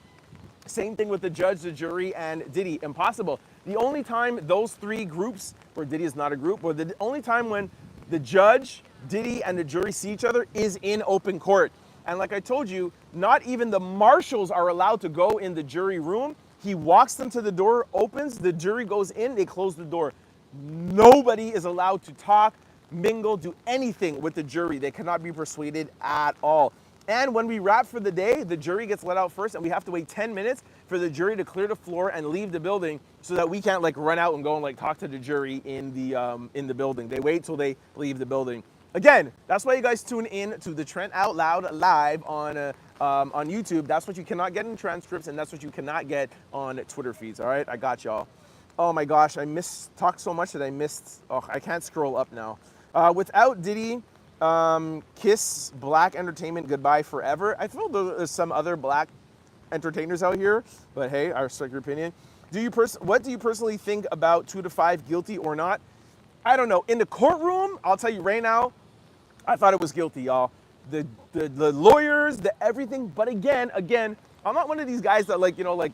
Same thing with the judge, the jury, and Diddy. Impossible. The only time those 3 groups, or Diddy is not a group, but the only time when the judge, Diddy, and the jury see each other is in open court. And like I told you, not even the marshals are allowed to go in the jury room. He walks them to the door, opens, the jury goes in, they close the door. Nobody is allowed to talk, mingle, do anything with the jury. They cannot be persuaded at all. And when we wrap for the day, the jury gets let out first, and we have to wait 10 minutes for the jury to clear the floor and leave the building so that we can't like run out and go and like talk to the jury in the building. They wait till they leave the building. Again, that's why you guys tune in to the Trent Out Loud live on on YouTube. That's what you cannot get in transcripts, and that's what you cannot get on Twitter feeds. All right, I got y'all. Oh my gosh, I talked so much that I missed. Oh, I can't scroll up now. Without Diddy, Kiss Black Entertainment goodbye forever. I feel there's some other black entertainers out here, but hey, I respect your opinion. What do you personally think about 2 to 5 guilty or not? I don't know. In the courtroom, I'll tell you right now, I thought it was guilty, y'all. The lawyers, the everything. But again, I'm not one of these guys that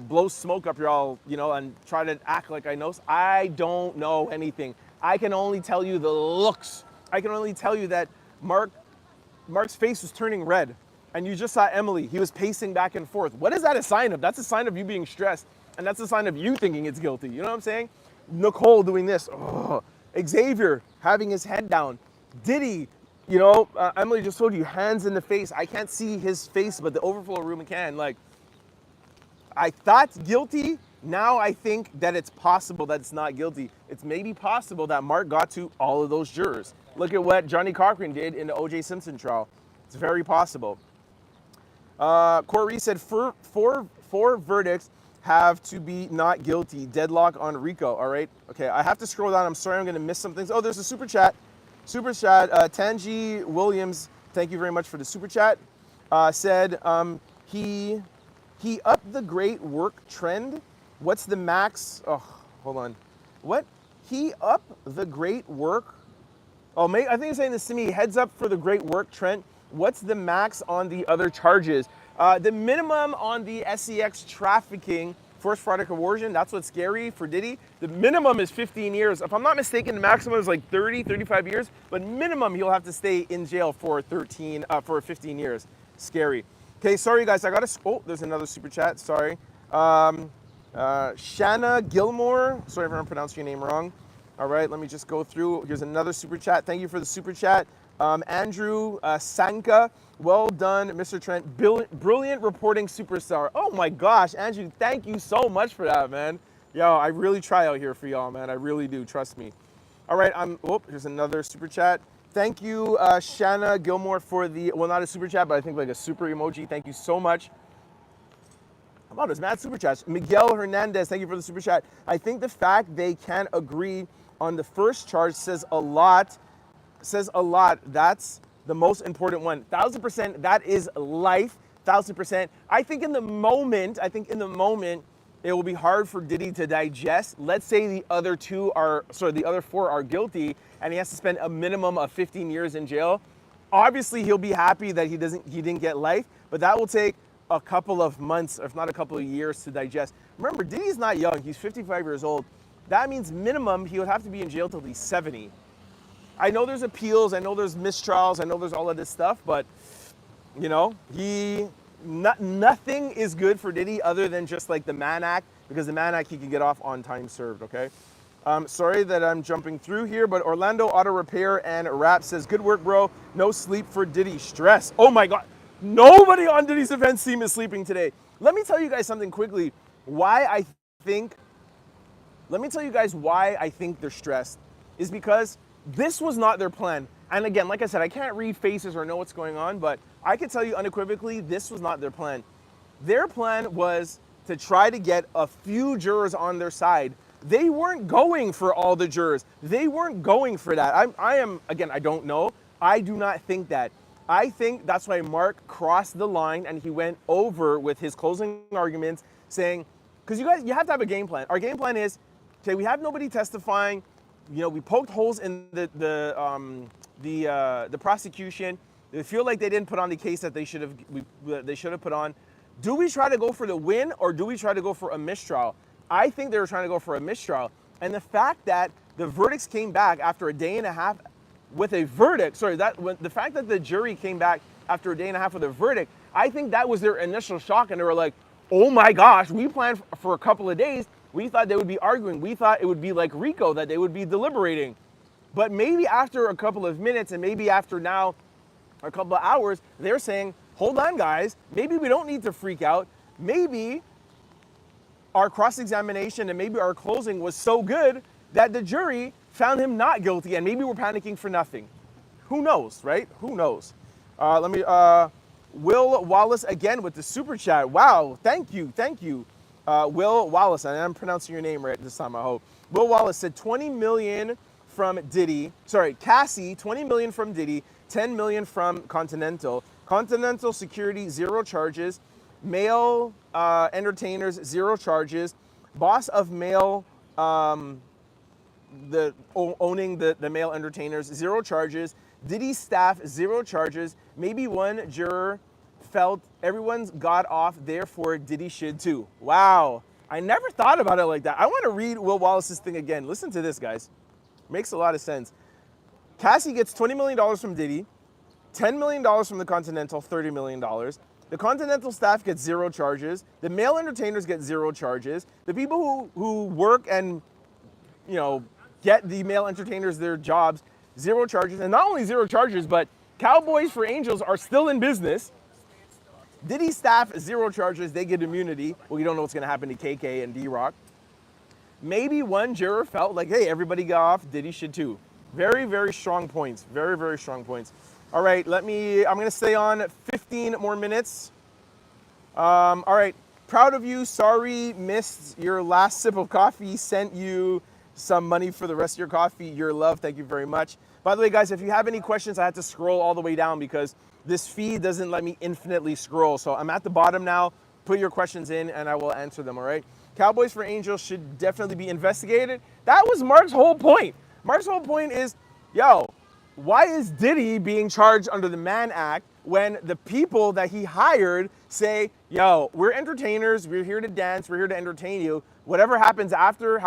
blow smoke up y'all, and try to act like I know. I don't know anything. I can only tell you the looks. I can only tell you that Mark's face was turning red. And you just saw Emily. He was pacing back and forth. What is that a sign of? That's a sign of you being stressed. And that's a sign of you thinking it's guilty. You know what I'm saying? Nicole doing this. Oh. Xavier having his head down. Diddy, Emily just told you, hands in the face. I can't see his face, but the overflow room can. I thought guilty. Now I think that it's possible that it's not guilty. It's maybe possible that Mark got to all of those jurors. Look at what Johnny Cochran did in the O.J. Simpson trial. It's very possible. Corey said four verdicts have to be not guilty. Deadlock on RICO. All right. Okay. I have to scroll down. I'm sorry. I'm going to miss some things. Oh, there's a super chat. Tangi Williams. Thank you very much for the super chat. Said he upped the great work trend. What's the max? Oh, hold on. What? He upped the great work. Oh, mate. I think he's saying this to me. Heads up for the great work trend. What's the max on the other charges? The minimum on the SEX trafficking, forced fraud or coercion, that's what's scary for Diddy. The minimum is 15 years. If I'm not mistaken, the maximum is like 30, 35 years, but minimum he'll have to stay in jail for 15 years. Scary. Okay, sorry guys, oh, there's another super chat, sorry. Shanna Gilmore, sorry if I'm pronouncing your name wrong. All right, let me just go through. Here's another super chat. Thank you for the super chat. Andrew Sanka, well done, Mr. Trent. Brilliant reporting superstar. Oh my gosh, Andrew, thank you so much for that, man. Yo, I really try out here for y'all, man. I really do, trust me. All right, here's another super chat. Thank you, Shanna Gilmore, for the, well, not a super chat, but I think like a super emoji. Thank you so much. Wow, there's mad super chats. Miguel Hernandez, thank you for the super chat. I think the fact they can't agree on the first charge says a lot. That's the most important one. 1,000%, that is life. 1,000%. I think in the moment, it will be hard for Diddy to digest. Let's say the other four are guilty, and he has to spend a minimum of 15 years in jail. Obviously, he'll be happy that he didn't get life, but that will take a couple of months, if not a couple of years, to digest. Remember, Diddy's not young. He's 55 years old. That means minimum he would have to be in jail till he's 70. I know there's appeals, I know there's mistrials, I know there's all of this stuff, but nothing is good for Diddy other than just like the Mann Act, because the Mann Act he can get off on time served, okay? Sorry that I'm jumping through here, but Orlando Auto Repair and Rap says, good work, bro. No sleep for Diddy. Stress. Oh my God. Nobody on Diddy's defense team is sleeping today. Let me tell you guys something quickly. Let me tell you guys why I think they're stressed is because this was not their plan. And again, like I said, I can't read faces or know what's going on, but I can tell you unequivocally, this was not their plan. Their plan was to try to get a few jurors on their side. They weren't going for all the jurors. They weren't going for that. I don't know. I do not think that. I think that's why Mark crossed the line and he went over with his closing arguments saying, because you have to have a game plan. Our game plan is, okay, we have nobody testifying. We poked holes in the prosecution. They feel like they didn't put on the case that they should have put on. Do we try to go for the win or do we try to go for a mistrial? I think they were trying to go for a mistrial. And the fact that the verdicts came back after a day and a half with a verdict, the fact that the jury came back after a day and a half with a verdict, I think that was their initial shock, and they were like, oh my gosh, we planned for a couple of days. We thought they would be arguing. We thought it would be like RICO, that they would be deliberating. But maybe after a couple of minutes and maybe after now a couple of hours, they're saying, hold on guys, maybe we don't need to freak out. Maybe our cross-examination and maybe our closing was so good that the jury found him not guilty and maybe we're panicking for nothing. Who knows, right? Who knows? Will Wallace again with the super chat. Wow, thank you. Will Wallace, and I'm pronouncing your name right this time, I hope. Will Wallace said 20 million from Diddy. Sorry, Cassie, 20 million from Diddy, 10 million from Continental. Continental security, 0 charges. Male entertainers, 0 charges. Boss of male, owning the male entertainers, 0 charges. Diddy staff, 0 charges. Maybe one juror felt everyone's got off, therefore Diddy should too. Wow. I never thought about it like that. I want to read Will Wallace's thing again. Listen to this, guys. Makes a lot of sense. Cassie gets $20 million from Diddy, $10 million from the Continental, $30 million. The Continental staff gets 0 charges. The male entertainers get 0 charges. The people who work and, get the male entertainers their jobs, 0 charges. And not only 0 charges, but Cowboys for Angels are still in business. Diddy staff, 0 charges. They get immunity. Well, you don't know what's going to happen to KK and D-Rock. Maybe one juror felt like, hey, everybody got off. Diddy should too. Very, very strong points. Very, very strong points. All right, I'm going to stay on 15 more minutes. All right, proud of you. Sorry, missed your last sip of coffee. Sent you some money for the rest of your coffee. Your love, thank you very much. By the way, guys, if you have any questions, I had to scroll all the way down because this feed doesn't let me infinitely scroll. So I'm at the bottom now. Put your questions in and I will answer them, all right? Cowboys for Angels should definitely be investigated. That was Mark's whole point. Mark's whole point is, why is Diddy being charged under the Mann Act when the people that he hired say, we're entertainers, we're here to dance, we're here to entertain you. Whatever happens after,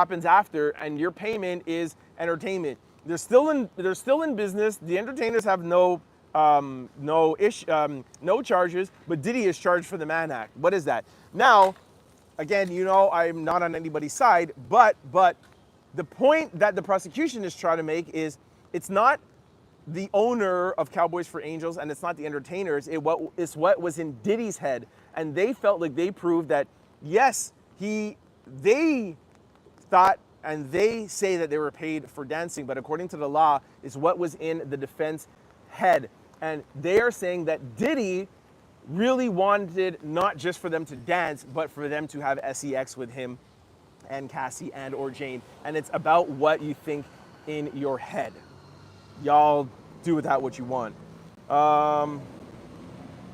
and your payment is entertainment. They're still in business. The entertainers have no charges, but Diddy is charged for the Mann Act. What is that? Now, again, I'm not on anybody's side, but the point that the prosecution is trying to make is it's not the owner of Cowboys for Angels and it's not the entertainers. It's what was in Diddy's head, and they felt like they proved that yes, they thought. And they say that they were paid for dancing, but according to the law, is what was in the defense head. And they are saying that Diddy really wanted not just for them to dance, but for them to have sex with him and Cassie and or Jane. And it's about what you think in your head. Y'all do with that what you want. All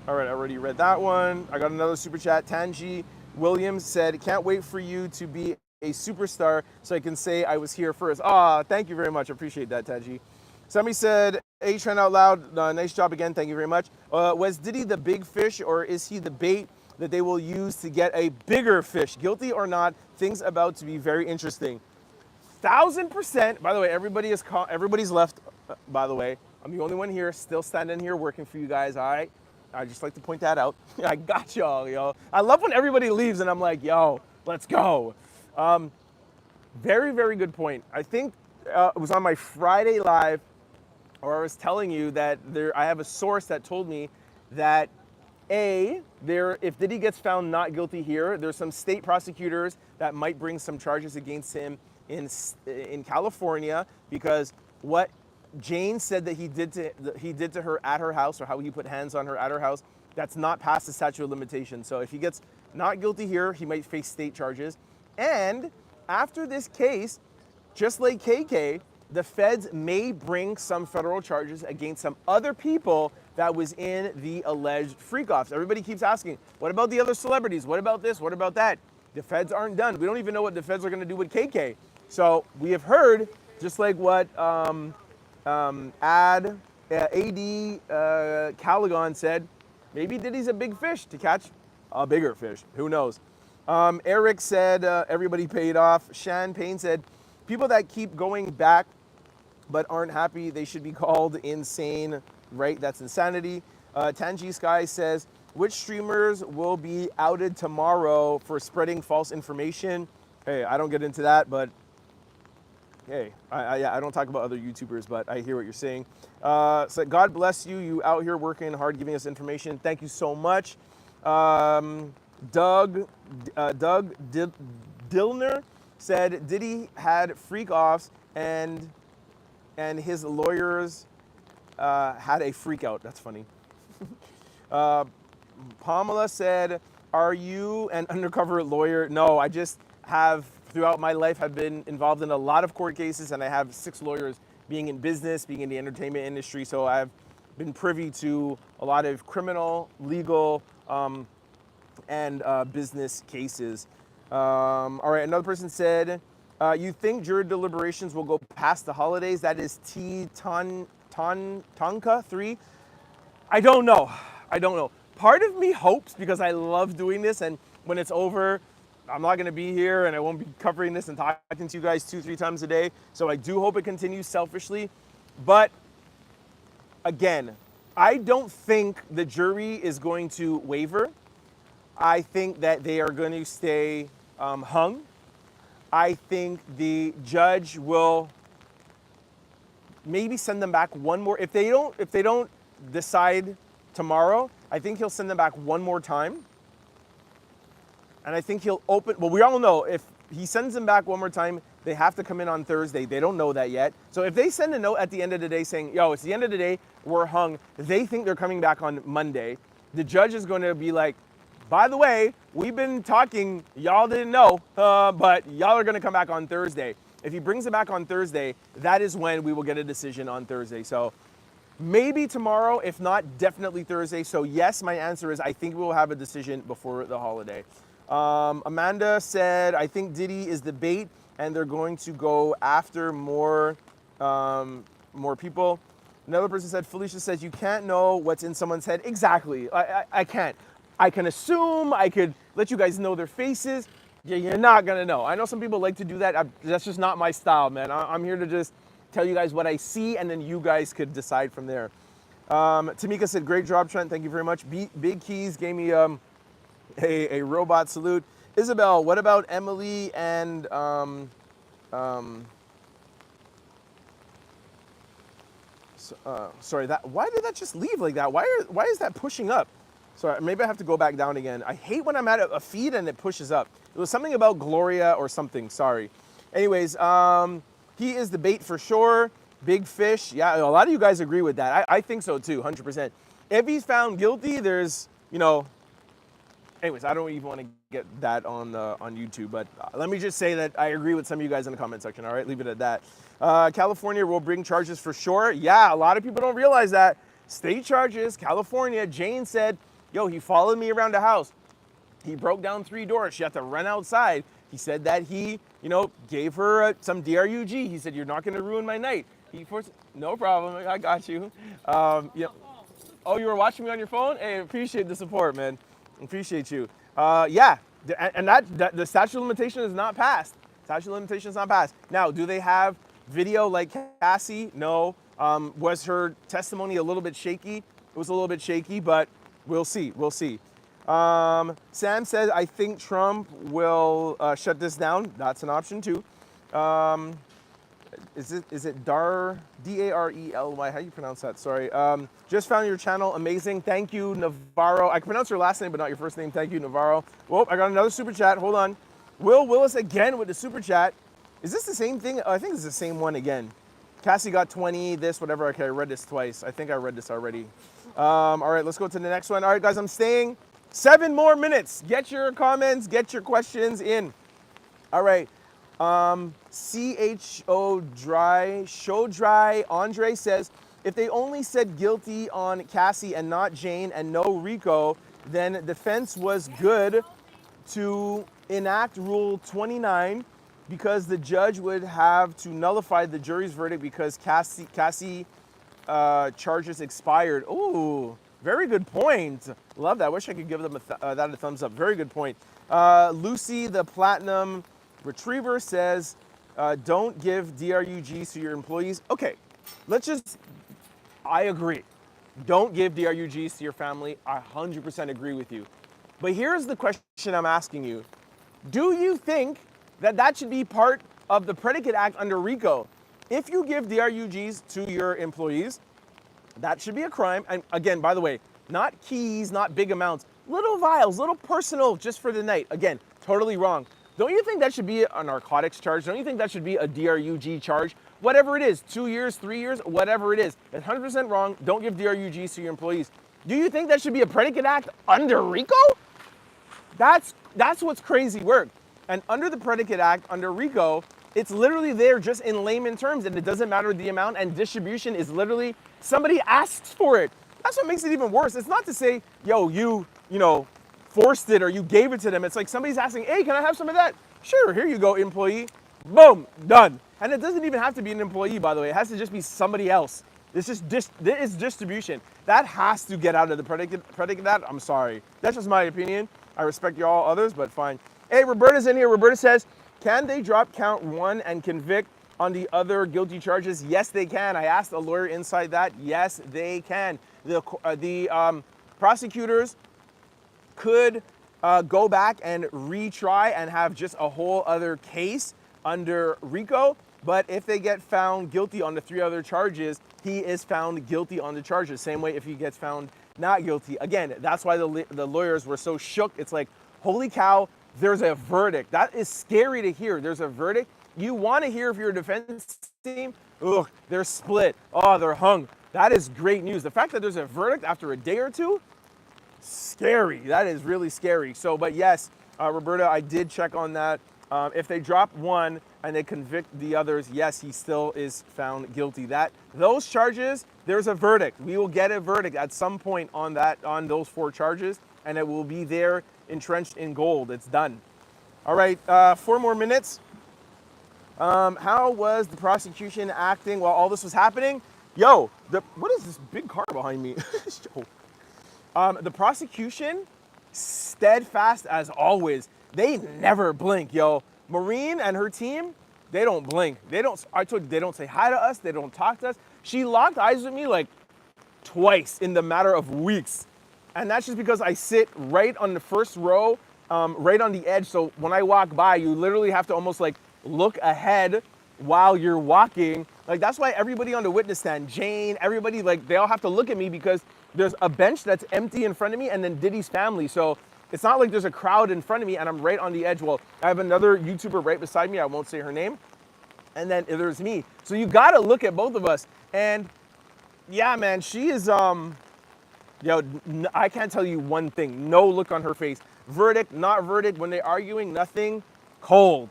right, I already read that one. I got another super chat. Tanji Williams said, can't wait for you to be a superstar so I can say I was here first. Thank you very much. I appreciate that, Taji. Somebody said, A-Trend out loud, nice job again. Thank you very much. Was Diddy the big fish or is he the bait that they will use to get a bigger fish? Guilty or not, things about to be very interesting. 1000%. By the way, everybody's left, by the way. I'm the only one here, still standing here working for you guys, all right? I just like to point that out. I got y'all, yo. I love when everybody leaves and I'm like, yo, let's go. Very, very good point. I think it was on my Friday Live, or I was telling you that I have a source that told me that if Diddy gets found not guilty here, there's some state prosecutors that might bring some charges against him in California because what Jane said that he did to her at her house, or how he put hands on her at her house, that's not past the statute of limitations. So if he gets not guilty here, he might face state charges. And after this case, just like KK, the feds may bring some federal charges against some other people that was in the alleged freak-offs. Everybody keeps asking, what about the other celebrities? What about this? What about that? The feds aren't done. We don't even know what the feds are going to do with KK. So we have heard, just like what A.D. Callaghan said, maybe Diddy's a big fish to catch a bigger fish. Who knows? Eric said, everybody paid off. Shan Payne said, people that keep going back but aren't happy, they should be called insane, right? That's insanity. Tanji Sky says, which streamers will be outed tomorrow for spreading false information? Hey, I don't get into that, but hey, I don't talk about other YouTubers, but I hear what you're saying. So God bless you. You out here working hard, giving us information. Thank you so much. Doug Dillner said Diddy had freak-offs and his lawyers had a freak out. That's funny. Pamela said, are you an undercover lawyer? No, I just have, throughout my life, have been involved in a lot of court cases, and I have 6 lawyers being in business, being in the entertainment industry, so I've been privy to a lot of criminal, legal, and business cases. All right, another person said, you think jury deliberations will go past the holidays? That is Tonka 3. I don't know. I don't know. Part of me hopes, because I love doing this, and when it's over, I'm not going to be here and I won't be covering this and talking to you guys 2-3 times a day. So I do hope it continues selfishly. But again, I don't think the jury is going to waver. I think that they are going to stay hung. I think the judge will maybe send them back one more. If they don't decide tomorrow, I think he'll send them back one more time. And I think he'll open, well, we all know if he sends them back one more time, they have to come in on Thursday. They don't know that yet. So if they send a note at the end of the day saying, yo, it's the end of the day, we're hung, they think they're coming back on Monday. The judge is going to be like, by the way, we've been talking, y'all didn't know, but y'all are going to come back on Thursday. If he brings it back on Thursday, that is when we will get a decision on Thursday. So maybe tomorrow, if not, definitely Thursday. So yes, my answer is I think we will have a decision before the holiday. Amanda said, I think Diddy is the bait and they're going to go after more people. Another person said, Felicia says, you can't know what's in someone's head. Exactly, I can't. I can assume, I could let you guys know their faces. You're not gonna know. I know some people like to do that. That's just not my style, man. I'm here to just tell you guys what I see and then you guys could decide from there. Tamika said, great job, Trent, thank you very much. Big Keys gave me a robot salute. Isabel, what about Emily and sorry, why did that just leave like that? Why is that pushing up? Sorry, maybe I have to go back down again. I hate when I'm at a feed and it pushes up. It was something about Gloria or something, sorry. Anyways, he is the bait for sure. Big fish, yeah, a lot of you guys agree with that. I think so too, 100%. If he's found guilty, there's, anyways, I don't even want to get that on YouTube, but let me just say that I agree with some of you guys in the comment section, all right? Leave it at that. California will bring charges for sure. Yeah, a lot of people don't realize that. State charges, California. Jane said, yo, he followed me around the house. He broke down 3 doors. She had to run outside. He said that he, gave her some DRUG. He said, you're not going to ruin my night. No problem. I got you. Yeah. Oh, you were watching me on your phone? Hey, appreciate the support, man. Appreciate you. Yeah, and that the statute of limitation is not passed. Statute of limitation is not passed. Now, do they have video like Cassie? No. Was her testimony a little bit shaky? It was a little bit shaky, but we'll see. We'll see. Sam says, I think Trump will shut this down. That's an option too. Is it D-A-R-E-L-Y? How do you pronounce that? Sorry. Just found your channel. Amazing. Thank you, Navarro. I can pronounce your last name, but not your first name. Thank you, Navarro. Whoa, I got another super chat. Hold on. Will Willis again with the super chat. Is this the same thing? I think it's the same one again. Cassie got 20, this, whatever. Okay, I read this twice. I think I read this already. All right, let's go to the next one. All right, guys, I'm staying 7 more minutes. Get your comments, get your questions in. All right. CHO Dry, Andre says, if they only said guilty on Cassie and not Jane and no RICO, then defense was good to enact Rule 29 because the judge would have to nullify the jury's verdict because Cassie charges expired. Ooh, very good point. Love that. Wish I could give them that a thumbs up. Very good point. Lucy, the Platinum Retriever says, don't give DRUGs to your employees. Okay, I agree. Don't give DRUGs to your family. I 100% agree with you. But here's the question I'm asking you. Do you think that should be part of the Predicate Act under RICO? If you give DRUGs to your employees, that should be a crime. And again, by the way, not keys, not big amounts, little vials, little personal just for the night. Again, totally wrong. Don't you think that should be a narcotics charge? Don't you think that should be a DRUG charge? Whatever it is, 2 years, 3 years, whatever it is. It's 100% wrong. Don't give DRUGs to your employees. Do you think that should be a predicate act under RICO? That's what's crazy work. And under the predicate act, under RICO, it's literally there just in layman terms, and it doesn't matter the amount, and distribution is literally somebody asks for it. That's what makes it even worse. It's not to say, yo, you know, forced it or you gave it to them. It's like somebody's asking, hey, can I have some of that? Sure, here you go, employee. Boom, done. And it doesn't even have to be an employee, by the way. It has to just be somebody else. It's just it's distribution. That has to get out of the predicate act. I'm sorry. That's just my opinion. I respect y'all others, but fine. Hey, Roberta's in here. Roberta says, can they drop count 1 and convict on the other guilty charges? Yes, they can. I asked a lawyer inside that. Yes, they can. The prosecutors could go back and retry and have just a whole other case under RICO. But if they get found guilty on the 3 other charges, he is found guilty on the charges. Same way if he gets found not guilty. Again, that's why the lawyers were so shook. It's like, holy cow, there's a verdict. That is scary to hear. There's a verdict. You want to hear if you're a defense team, ugh, they're split. Oh, they're hung. That is great news. The fact that there's a verdict after a day or two, scary. That is really scary. So, but yes, Roberta, I did check on that. If they drop 1 and they convict the others, yes, he still is found guilty. Those charges, there's a verdict. We will get a verdict at some point on those 4 charges, and it will be there entrenched in gold. It's done. All right, 4 more minutes. How was the prosecution acting while all this was happening? Yo, what is this big car behind me? The prosecution, steadfast as always. They never blink, yo. Maureen and her team, they don't blink. I told you, they don't say hi to us. They don't talk to us. She locked eyes with me like twice in the matter of weeks. And that's just because I sit right on the first row, right on the edge. So when I walk by, you literally have to almost like look ahead while you're walking. Like that's why everybody on the witness stand, Jane, everybody, like they all have to look at me because there's a bench that's empty in front of me and then Diddy's family. So it's not like there's a crowd in front of me and I'm right on the edge. Well, I have another YouTuber right beside me. I won't say her name. And then there's me. So you gotta look at both of us. And yeah, man, she is, I can't tell you one thing. No look on her face. Verdict, not verdict. When they're arguing, nothing. Cold,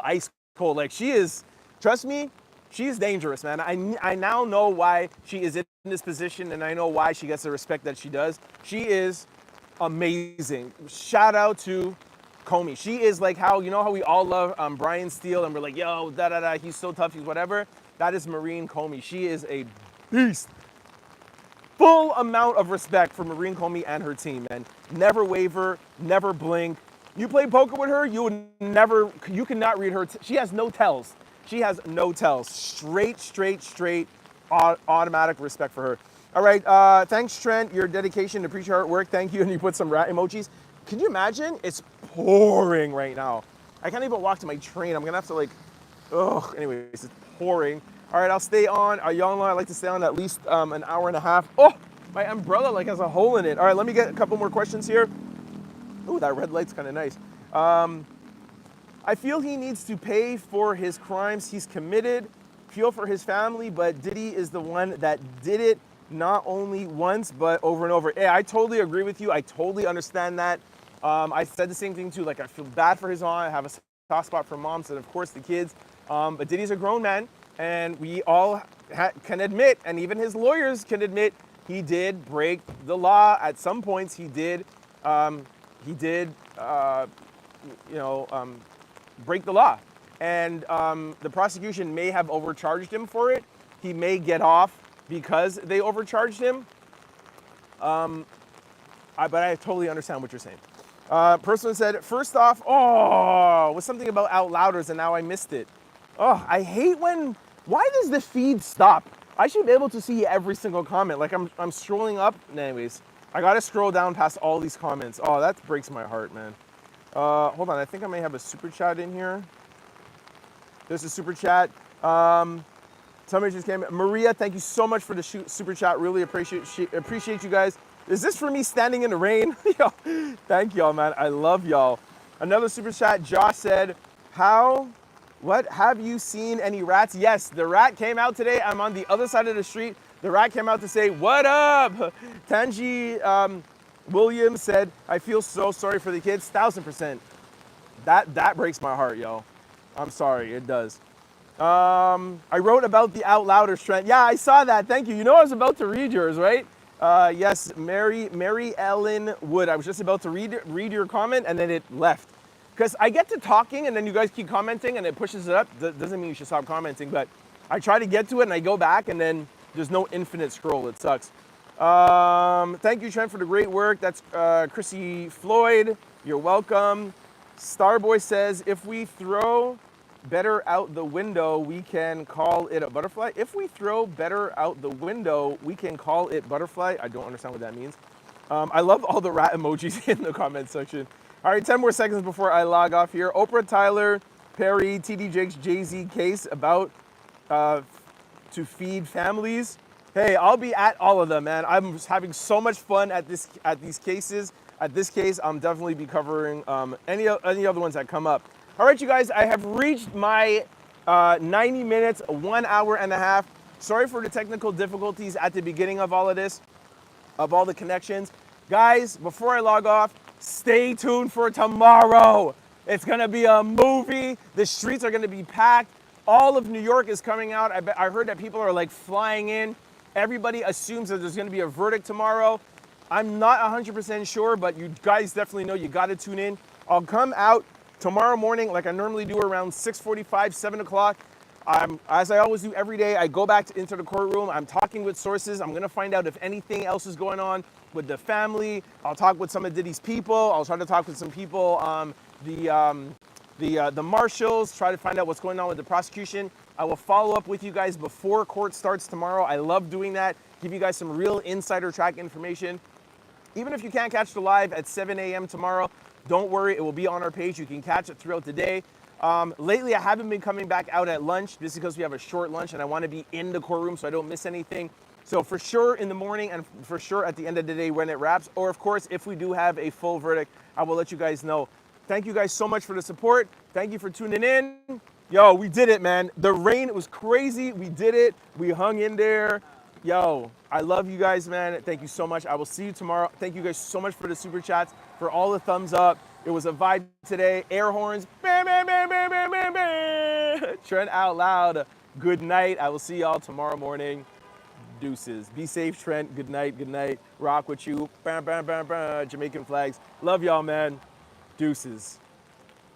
ice cold. Like she is, trust me, she's dangerous, man. I now know why she is in this position and I know why she gets the respect that she does. She is amazing. Shout out to Comey. She is like how we all love Brian Steele and we're like, yo, he's so tough, he's whatever. That is Maureen Comey. She is a beast. Full amount of respect for Maureen Comey and her team, and never waver, never blink. You play poker with her, you cannot read her. She has no tells. She has no tells. Straight, automatic respect for her. All right, thanks, Trent. Your dedication to preach hard work. Thank you. And you put some rat emojis. Can you imagine? It's pouring right now. I can't even walk to my train. I'm going to have to anyways, it's pouring. All right, I'll stay on. Y'all know I like to stay on at least an hour and a half. Oh, my umbrella has a hole in it. All right, let me get a couple more questions here. Ooh, that red light's kind of nice. I feel he needs to pay for his crimes he's committed. Feel for his family, but Diddy is the one that did it, not only once, but over and over. Yeah, I totally agree with you. I totally understand that. I said the same thing too. Like, I feel bad for his aunt. I have a soft spot for moms and, of course, the kids. But Diddy's a grown man, and we all can admit, and even his lawyers can admit, he did break the law. At some points, he did break the law. And the prosecution may have overcharged him for it. He may get off because they overcharged him. But I totally understand what you're saying. Person said, first off, was something about out louders and now I missed it. Oh, I hate why does the feed stop? I should be able to see every single comment. Like I'm scrolling up. Anyways, I gotta scroll down past all these comments. Oh, that breaks my heart, man. Hold on, I think I may have a super chat in here. There's a super chat. Somebody just came. Maria, thank you so much for the super chat. Really appreciate you guys. Is this for me standing in the rain? Yo, thank y'all, man. I love y'all. Another super chat. Josh said, what have you seen any rats? Yes, the rat came out today. I'm on the other side of the street. The rat came out to say, what up? Tanji Williams said, I feel so sorry for the kids. 1000%. That breaks my heart, yo. I'm sorry, it does. I wrote about the Out Louders trend. Yeah, I saw that. Thank you. You know I was about to read yours, right? Yes, Mary Ellen Wood. I was just about to read your comment and then it left. Because I get to talking and then you guys keep commenting and it pushes it up. That doesn't mean you should stop commenting, but I try to get to it and I go back and then there's no infinite scroll. It sucks. Thank you, Trent, for the great work. That's Chrissy Floyd. You're welcome. Starboy says, if we throw better out the window, we can call it a butterfly. If we throw better out the window, we can call it butterfly. I don't understand what that means. I love all the rat emojis in the comment section. All right, 10 more seconds before I log off here. Oprah, Tyler, Perry, TD Jakes, Jay-Z case about to feed families. Hey, I'll be at all of them, man. I'm just having so much fun at these cases. At this case, I'm definitely be covering any other ones that come up. All right, you guys, I have reached my 90 minutes, 1 hour and a half. Sorry for the technical difficulties at the beginning of all of this, of all the connections. Guys, before I log off, stay tuned for tomorrow. It's gonna be a movie. The streets are gonna be packed. All of New York is coming out. I heard that people are like flying in. Everybody assumes that there's gonna be a verdict tomorrow. I'm not 100% sure, but you guys definitely know you gotta tune in. I'll come out tomorrow morning like I normally do around 6:45, 7 o'clock. As I always do every day, I go back into the courtroom. I'm talking with sources. I'm gonna find out if anything else is going on with the family. I'll talk with some of Diddy's people. I'll try to talk with some people, the marshals, try to find out what's going on with the prosecution. I will follow up with you guys before court starts tomorrow. I love doing that. Give you guys some real insider track information. Even if you can't catch the live at 7 a.m. tomorrow, don't worry, it will be on our page. You can catch it throughout the day. Lately, I haven't been coming back out at lunch just because we have a short lunch and I want to be in the courtroom so I don't miss anything. So for sure in the morning and for sure at the end of the day when it wraps, or of course, if we do have a full verdict, I will let you guys know. Thank you guys so much for the support. Thank you for tuning in. Yo, we did it, man. The rain was crazy. We did it. We hung in there. Yo, I love you guys, man. Thank you so much. I will see you tomorrow. Thank you guys so much for the super chats, for all the thumbs up. It was a vibe today. Air horns. Bam, bam, bam, bam, bam, bam, bam. Trent out loud. Good night. I will see y'all tomorrow morning. Deuces. Be safe, Trent. Good night. Good night. Rock with you. Bam, bam, bam, bam. Jamaican flags. Love y'all, man. Deuces.